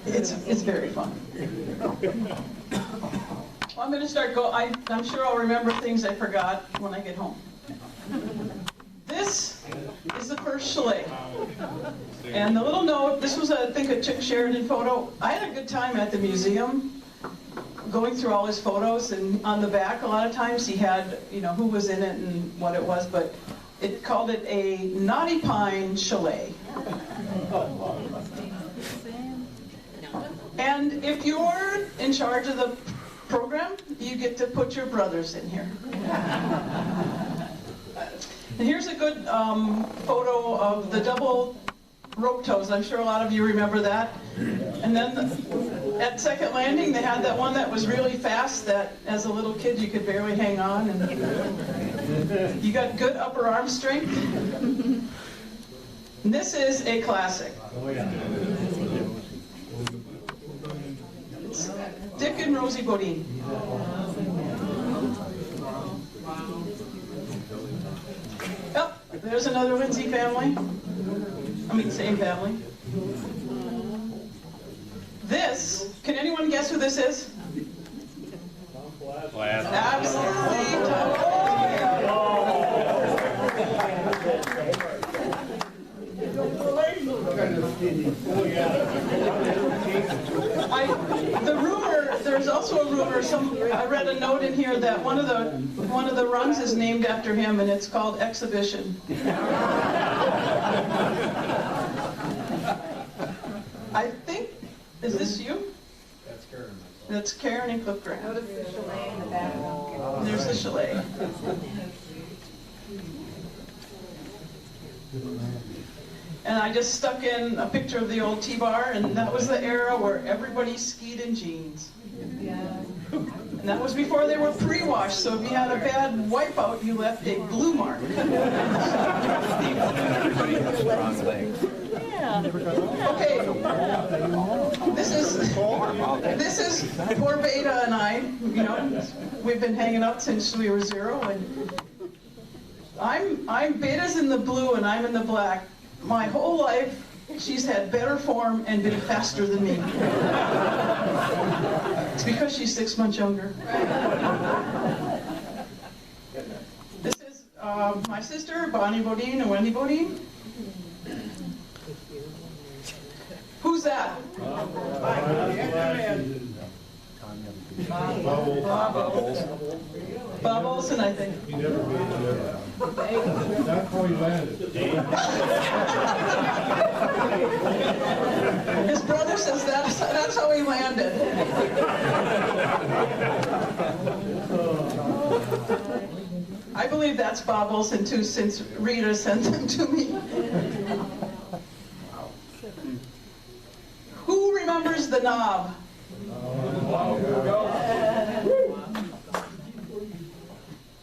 Speaker 2: It's very fun. Well, I'm going to start I'm sure I'll remember things I forgot when I get home. This is the first chalet. And the little note, this was, I think, a Chick Sheridan photo. I had a good time at the museum going through all his photos, and on the back a lot of times he had, you know, who was in it and what it was, but it called it a Knotty Pine Chalet. And if you're in charge of the program, you get to put your brothers in here. And here's a good photo of the double rope toes. I'm sure a lot of you remember that. And then at Second Landing, they had that one that was really fast that as a little kid you could barely hang on. And you got good upper arm strength. And this is a classic. It's Dick and Rosie Bodine. Oh, there's another Lindsay family. I mean, same family. This, can anyone guess who this is? Absolutely, the rumor, there's also a rumor, I read a note in here that one of the runs is named after him, and it's called Exhibition. I think, is this you?
Speaker 5: That's Karen.
Speaker 2: That's Karen and Cliff Grant.
Speaker 13: Notice the chalet in the background.
Speaker 2: There's the chalet. And I just stuck in a picture of the old T-bar, and that was the era where everybody skied in jeans. And that was before they were pre-washed, so if you had a bad wipeout, you left a blue mark. Okay, this is poor Beta and I. You know, we've been hanging out since we were 0, and I'm Beta's in the blue and I'm in the black. My whole life, she's had better form and been faster than me. It's because she's 6 months younger. This is my sister, Bonnie Bodine and Wendy Bodine. Who's that? Bob Olson, I think.
Speaker 10: He never made it. That's how he landed.
Speaker 2: His brother says that's how he landed. believe that's Bob Olson too, since Rita sent them to me. Who remembers the knob?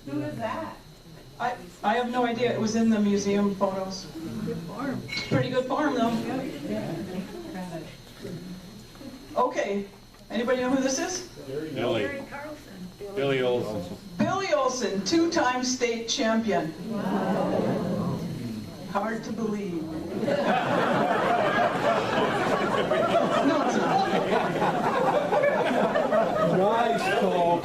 Speaker 6: Who is that?
Speaker 2: I have no idea. It was in the museum photos.
Speaker 11: Good farm.
Speaker 2: Pretty good farm though. Okay, anybody know who this is?
Speaker 3: Billy. Billy Olson.
Speaker 2: Billy Olson, two-time state champion. Hard to believe. No, it's not.
Speaker 5: Nice, Cole.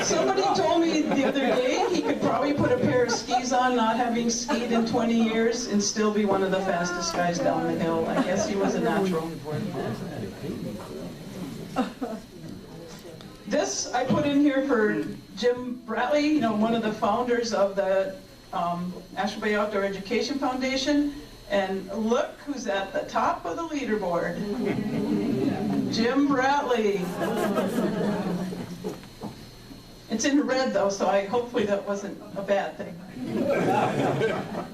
Speaker 2: Somebody told me the other day he could probably put a pair of skis on, not having skied in 20 years, and still be one of the fastest guys down the hill. I guess he was a natural. This I put in here for Jim Bratley, you know, one of the founders of the Asheville Bay Outdoor Education Foundation. And look who's at the top of the leaderboard. Jim Bratley. It's in red though, so hopefully that wasn't a bad thing.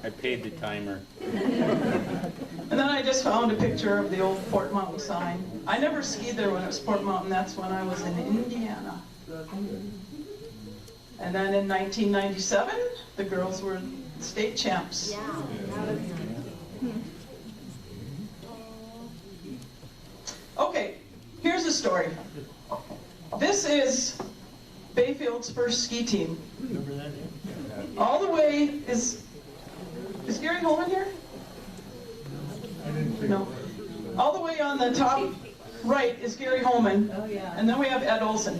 Speaker 3: I paid the timer.
Speaker 2: And then I just found a picture of the old Fort Mountain sign. I never skied there when it was Fort Mountain. That's when I was in Indiana. And then in 1997, the girls were state champs. Okay, here's the story. This is Bayfield's first ski team. All the way is Gary Holman here? No. All the way on the top right is Gary Holman, and then we have Ed Olson.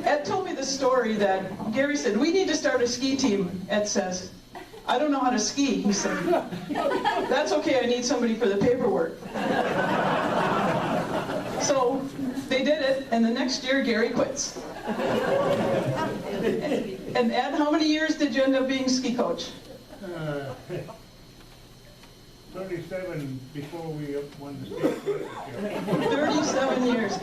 Speaker 2: Ed told me this story that Gary said, we need to start a ski team. Ed says, I don't know how to ski, he said. That's okay, I need somebody for the paperwork. So they did it, and the next year Gary quits. And Ed, how many years did you end up being ski coach?
Speaker 8: 37 before we won the state championship.
Speaker 2: 37 years.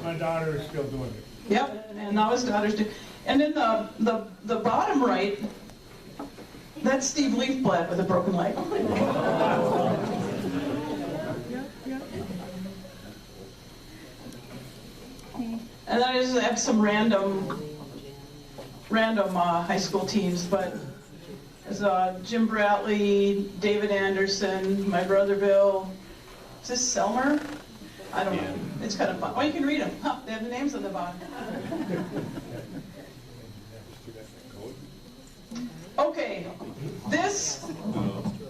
Speaker 8: My daughter is still doing it.
Speaker 2: Yep, and now his daughters do. And in the bottom right, that's Steve Leafblad with a broken leg. And then I just have some random high school teams, but there's Jim Bratley, David Anderson, my brother Bill. Is this Selmer? I don't know. It's kind of fun. Oh, you can read them. Huh, they have the names on the bottom. Okay, this,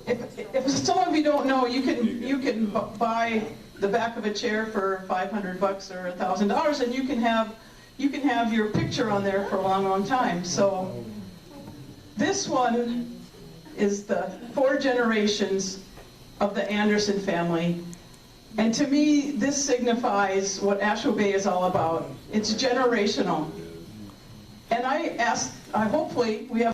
Speaker 2: if some of you don't know, you can buy the back of a chair for $500 or $1,000, and you can have your picture on there for a long, long time. So this one is the 4 generations of the Anderson family. And to me, this signifies what Asheville Bay is all about. It's generational. And hopefully we have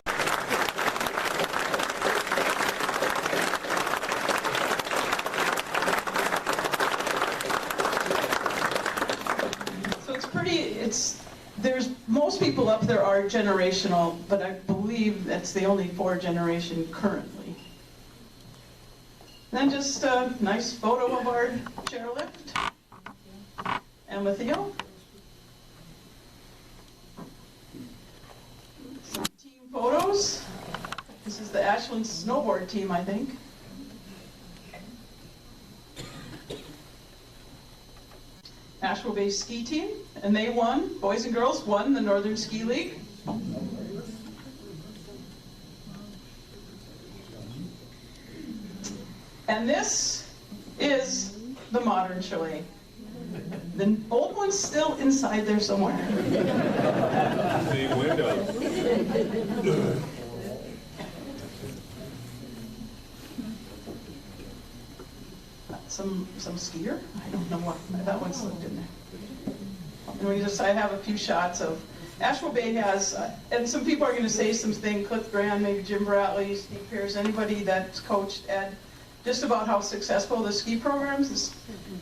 Speaker 2: most people up there are generational, but I believe that's the only 4 generation currently. Then just a nice photo of our chairlift. And with Theo. Some team photos. This is the Ashland snowboard team, I think. Asheville Bay ski team, and they won, boys and girls won the Northern Ski League. And this is the modern chalet. The old one's still inside there somewhere.
Speaker 3: The windows.
Speaker 2: Some skier? I don't know what, that one slipped in there. And I have a few shots of, Asheville Bay has, and some people are going to say something, Cliff Grand, maybe Jim Bratley, Steve Pierce, anybody that's coached Ed, just about how successful the ski programs, the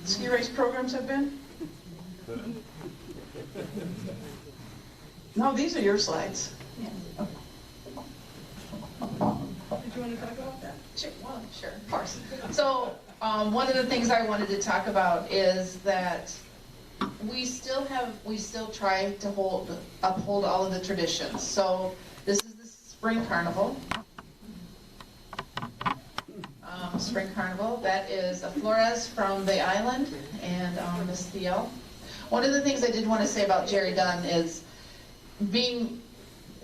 Speaker 2: ski race programs have been. No, these are your slides.
Speaker 12: Yeah.
Speaker 2: Did you want to talk about that?
Speaker 12: Sure, well, sure, of course. So, one of the things I wanted to talk about is that we still try to uphold all of the traditions. So, this is the Spring Carnival. Spring Carnival, that is a Flores from the island, and Miss Theo. One of the things I did want to say about Jerry Dunn is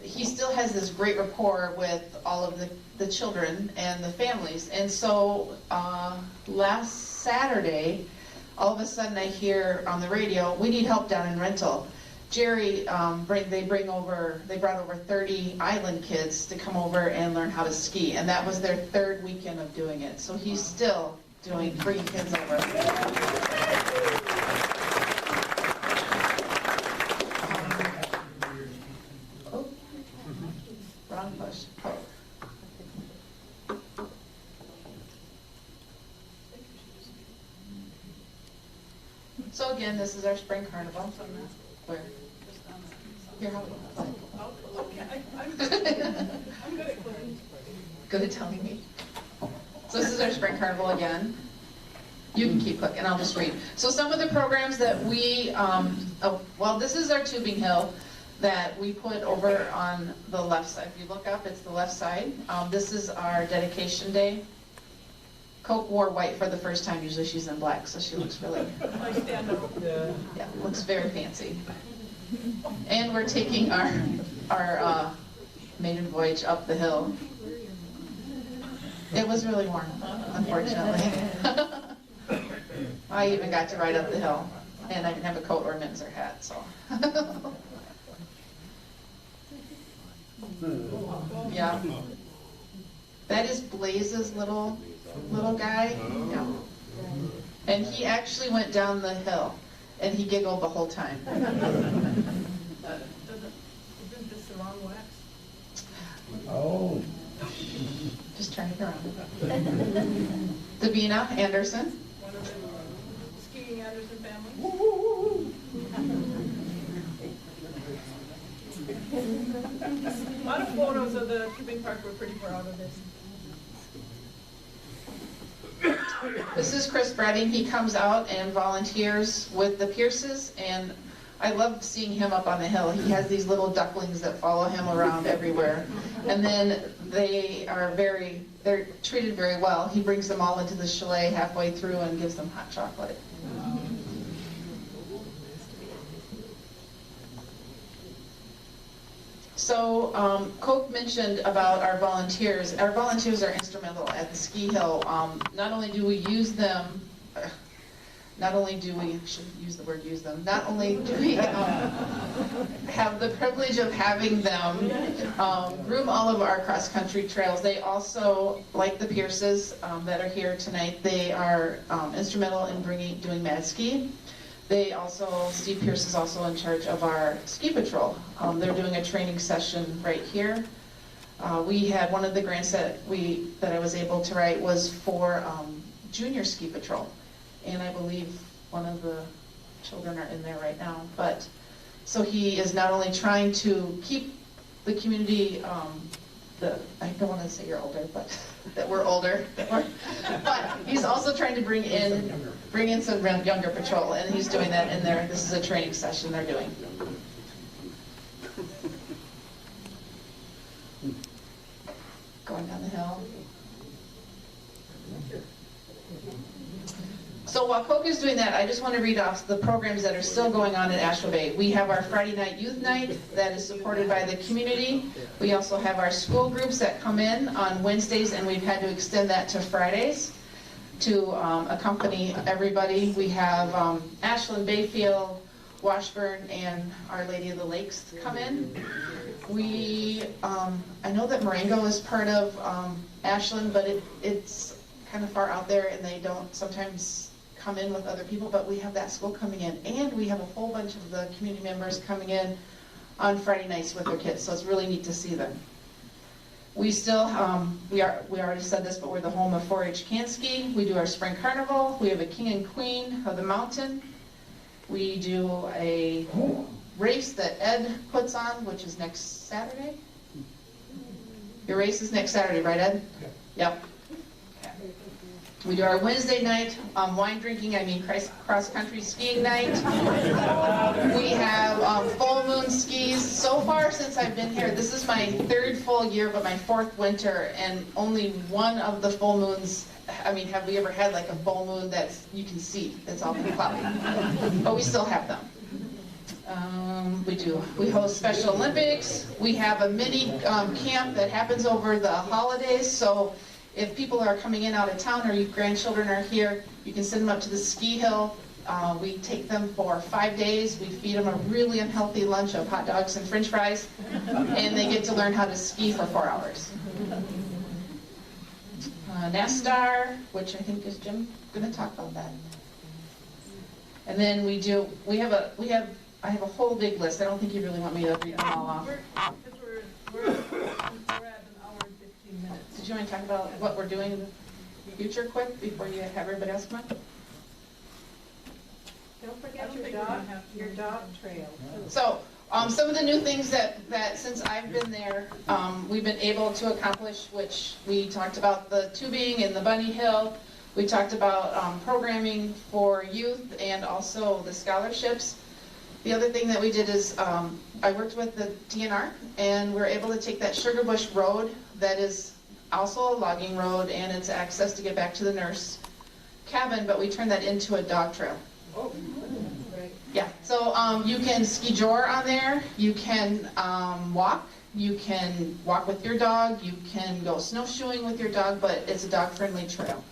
Speaker 12: he still has this great rapport with all of the children and the families. And so last Saturday, all of a sudden I hear on the radio, we need help down in Rental. Jerry, they brought over 30 island kids to come over and learn how to ski. And that was their third weekend of doing it. So he's still bringing kids over. Wrong push. So again, this is our Spring Carnival. Where? Here, how
Speaker 2: Okay, I'm good at clicking.
Speaker 12: Good at telling me. So this is our Spring Carnival again. You can keep clicking, I'll just read. So some of the programs that we, this is our tubing hill that we put over on the left side. If you look up, it's the left side. This is our dedication day. Coke wore white for the first time. Usually she's in black, so she looks really, yeah, looks very fancy. And we're taking our maiden voyage up the hill. It was really warm, unfortunately. I even got to ride up the hill, and I didn't have a coat or mittens or hat, so. Yeah. That is Blaze's little guy. Yeah. And he actually went down the hill, and he giggled the whole time.
Speaker 2: Isn't this the wrong wax?
Speaker 10: Oh.
Speaker 12: Just turn it around. Davina Anderson.
Speaker 2: One of the skiing Anderson family. A lot of photos of the tubing park. We're pretty proud of this.
Speaker 12: This is Chris Bredding. He comes out and volunteers with the Pierces, and I love seeing him up on the hill. He has these little ducklings that follow him around everywhere. And then they're treated very well. He brings them all into the chalet halfway through and gives them hot chocolate. So Coke mentioned about our volunteers. Our volunteers are instrumental at the ski hill. Not only do we use them, not only do we have the privilege of having them groom all of our cross-country trails, they also, like the Pierces that are here tonight, they are instrumental in doing Mad Ski. Steve Pierce is also in charge of our ski patrol. They're doing a training session right here. We had one of the grants that I was able to write was for junior ski patrol. And I believe one of the children are in there right now. So he is not only trying to keep the community, I don't want to say you're older, but that we're older, but he's also trying to bring in some younger patrol, and he's doing that in there. This is a training session they're doing. Going down the hill. So while Coke is doing that, I just want to read off the programs that are still going on in Asheville Bay. We have our Friday night youth night that is supported by the community. We also have our school groups that come in on Wednesdays, and we've had to extend that to Fridays to accompany everybody. We have Ashland, Bayfield, Washburn, and Our Lady of the Lakes come in. I know that Marengo is part of Ashland, but it's kind of far out there, and they don't sometimes come in with other people, but we have that school coming in, and we have a whole bunch of the community members coming in on Friday nights with their kids, so it's really neat to see them. We still, we already said this, but we're the home of 4-H Can Ski. We do our Spring Carnival. We have a King and Queen of the Mountain. We do a race that Ed puts on, which is next Saturday. Your race is next Saturday, right, Ed? Yep. Okay. We do our Wednesday night wine drinking, cross-country skiing night. We have full moon skis. So far since I've been here, this is my 3rd full year, but my 4th winter, and only one of the full moons, have we ever had like a full moon that you can see? It's all been cloudy. But we still have them. We host Special Olympics. We have a mini camp that happens over the holidays, so if people are coming in out of town or your grandchildren are here, you can send them up to the ski hill. We take them for 5 days. We feed them a really unhealthy lunch of hot dogs and french fries, and they get to learn how to ski for 4 hours. NASTAR, which I think is Jim going to talk about that. And then I have a whole big list. I don't think you really want me to read them all off.
Speaker 2: We're at an hour and 15 minutes.
Speaker 12: Did you want to talk about what we're doing in the future quick before you have everybody else come on?
Speaker 13: Don't forget your dog trail.
Speaker 12: So, some of the new things that since I've been there, we've been able to accomplish, which we talked about the tubing and the bunny hill. We talked about programming for youth and also the scholarships. The other thing that we did is I worked with the DNR, and we were able to take that Sugar Bush Road that is also a logging road, and it's access to get back to the nurse cabin, but we turned that into a dog trail.
Speaker 2: Oh.
Speaker 12: Yeah, so you can ski jor on there, you can walk with your dog, you can go snowshoeing with your dog, but it's a dog-friendly trail.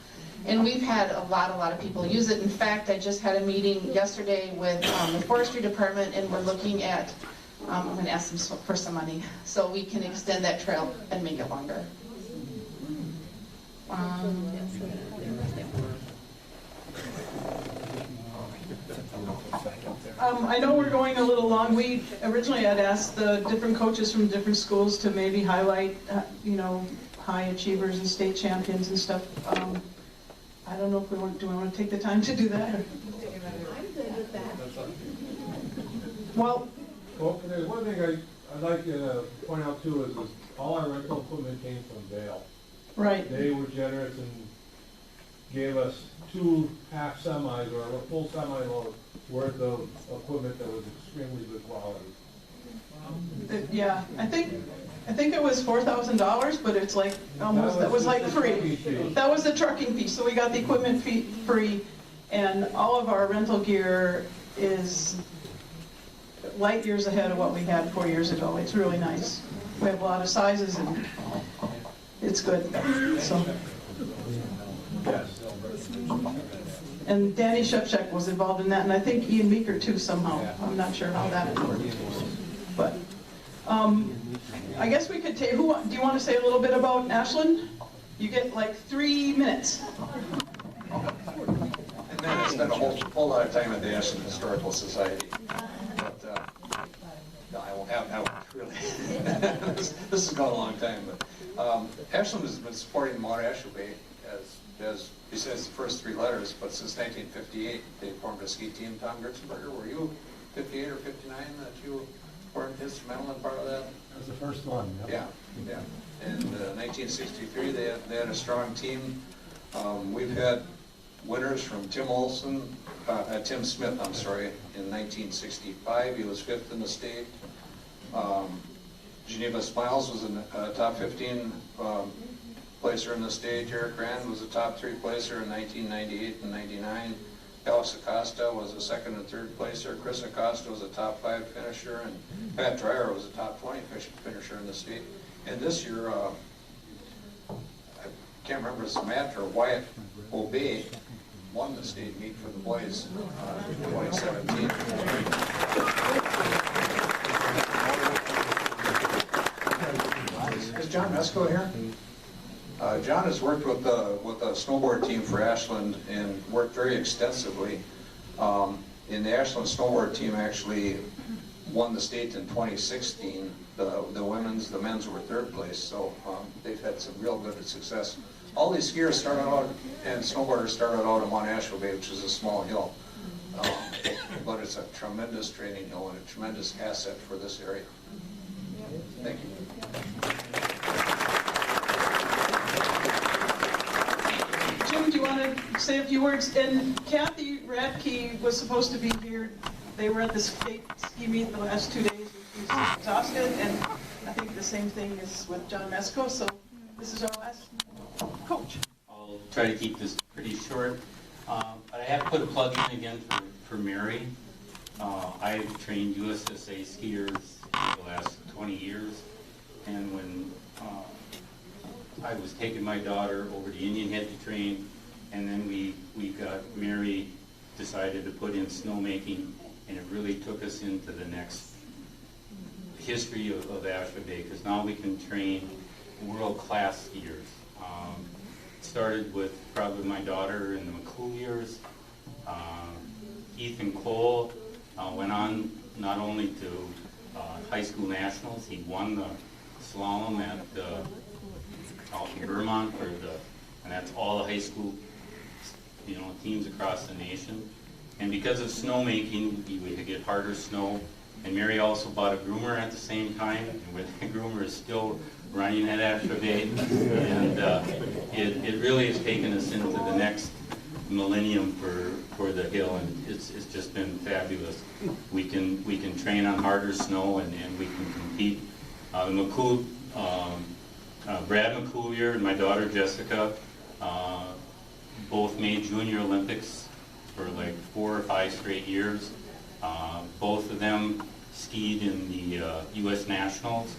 Speaker 12: And we've had a lot of people use it. In fact, I just had a meeting yesterday with the forestry department, and we're looking at, I'm going to ask them for some money so we can extend that trail and make it longer.
Speaker 2: I know we're going a little long. We originally had asked the different coaches from different schools to maybe highlight, high achievers and state champions and stuff. I don't know if do we want to take the time to do that?
Speaker 13: I'm good with that.
Speaker 2: Well,
Speaker 10: there's one thing I'd like to point out too is all our rental equipment came from Vail.
Speaker 2: Right.
Speaker 10: They were generous and gave us 2 half semis or a full semi load worth of equipment that was extremely good quality.
Speaker 2: Yeah, I think it was $4,000, but it's like almost, that was like free. That was the trucking fee, so we got the equipment fee free, and all of our rental gear is light years ahead of what we had 4 years ago. It's really nice. We have a lot of sizes, and it's good. So. And Danny Shevchuk was involved in that, and I think Ian Meeker too somehow. I'm not sure how that worked, but. I guess we could take, do you want to say a little bit about Ashland? You get like 3 minutes.
Speaker 5: And then I spent a whole lot of time at the Ashland Historical Society. But no, I won't have really. This has gone a long time. But Ashland has been supporting Mount Ashaway as besides the first 3 letters, but since 1958 they formed a ski team. Tom Gertzberger, were you 58 or 59 that you were instrumental in part of that?
Speaker 10: That was the first one.
Speaker 5: Yep. Yeah. In 1963, they had a strong team. We've had winners from Tim Smith, I'm sorry, in 1965. He was 5th in the state. Geneva Smiles was a top 15 placer in the state. Eric Rand was a top 3 placer in 1998 and 99. Alex Acosta was a 2nd and 3rd placer. Chris Acosta was a top 5 finisher, and Pat Dreyer was a top 20 finisher in the state. And this year, I can't remember if it's Matt or Wyatt Obey won the state meet for the boys in 2017. Is John Mesco here? John has worked with a snowboard team for Ashland and worked very extensively. And the Ashland snowboard team actually won the state in 2016. The men's were 3rd place, so they've had some real good success. All these skiers started out and snowboarders started out on Mount Ashaway, which is a small hill.
Speaker 14: But it's a tremendous training hill and a tremendous asset for this area. Thank you.
Speaker 2: Jim, do you want to say a few words? And Kathy Radke was supposed to be here. They were at the state ski meet the last 2 days, and she's exhausted. And I think the same thing is with John Mesko. So this is our last coach.
Speaker 3: I'll try to keep this pretty short. But I have to put a plug in again for Mary. I've trained USSA skiers for the last 20 years. And when I was taking my daughter over to Indian Head to train, and then we got Mary decided to put in snowmaking, and it really took us into the next history of Asheville Bay, because now we can train world-class skiers. Started with probably my daughter in the McCool years. Ethan Cole went on not only to high school nationals, he won the slalom at out in Vermont and that's all the high school, teams across the nation. And because of snowmaking, we could get harder snow. And Mary also bought a groomer at the same time, and the groomer is still running at Asheville Bay. And it really has taken us into the next millennium for the hill, and it's just been fabulous. We can train on harder snow, and we can compete. The McCool, Brad McCoolier and my daughter Jessica both made Junior Olympics for like 4 or 5 straight years. Both of them skied in the U.S. Nationals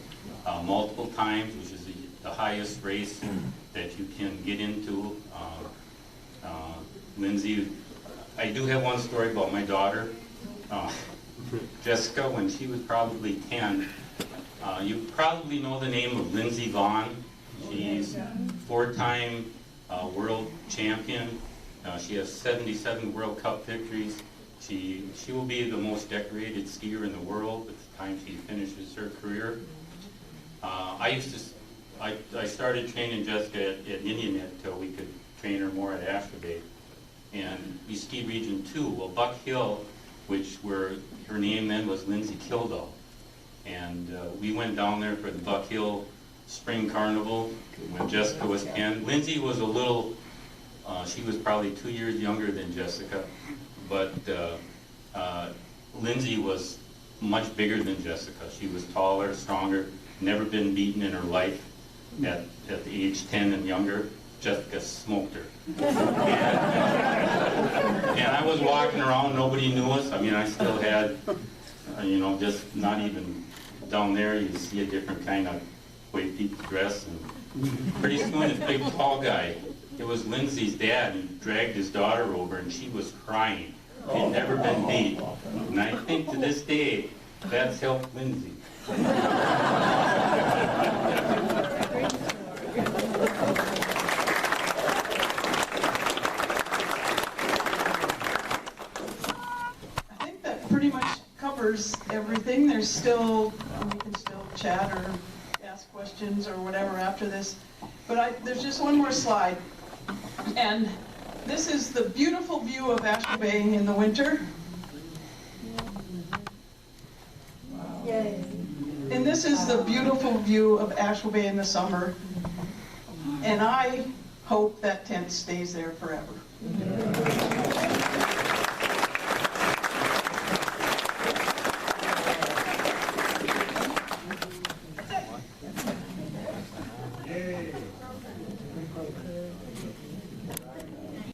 Speaker 3: multiple times, which is the highest race that you can get into. Lindsay, I do have one story about my daughter. Jessica, when she was probably 10, you probably know the name of Lindsay Vaughn. She's 4-time world champion. She has 77 World Cup victories. She will be the most decorated skier in the world at the time she finishes her career. I started training Jessica at Indian Head until we could train her more at Asheville Bay. And we skied Region 2. Well, Buck Hill, where her name then was Lindsay Kildall. And we went down there for the Buck Hill Spring Carnival when Jessica was 10. Lindsay was a little, she was probably 2 years younger than Jessica, but Lindsay was much bigger than Jessica. She was taller, stronger, never been beaten in her life at the age 10 and younger. Jessica smoked her. And I was walking around, nobody knew us. I mean, I still had, just not even down there, you see a different kind of way people dress. And pretty soon, this big tall guy, it was Lindsay's dad, he dragged his daughter over, and she was crying. She'd never been beat. And I think to this day, that's helped Lindsay.
Speaker 2: Pretty much covers everything. We can still chat or ask questions or whatever after this. But there's just one more slide. And this is the beautiful view of Asheville Bay in the winter.
Speaker 11: Yay.
Speaker 2: And this is the beautiful view of Asheville Bay in the summer. And I hope that tent stays there forever.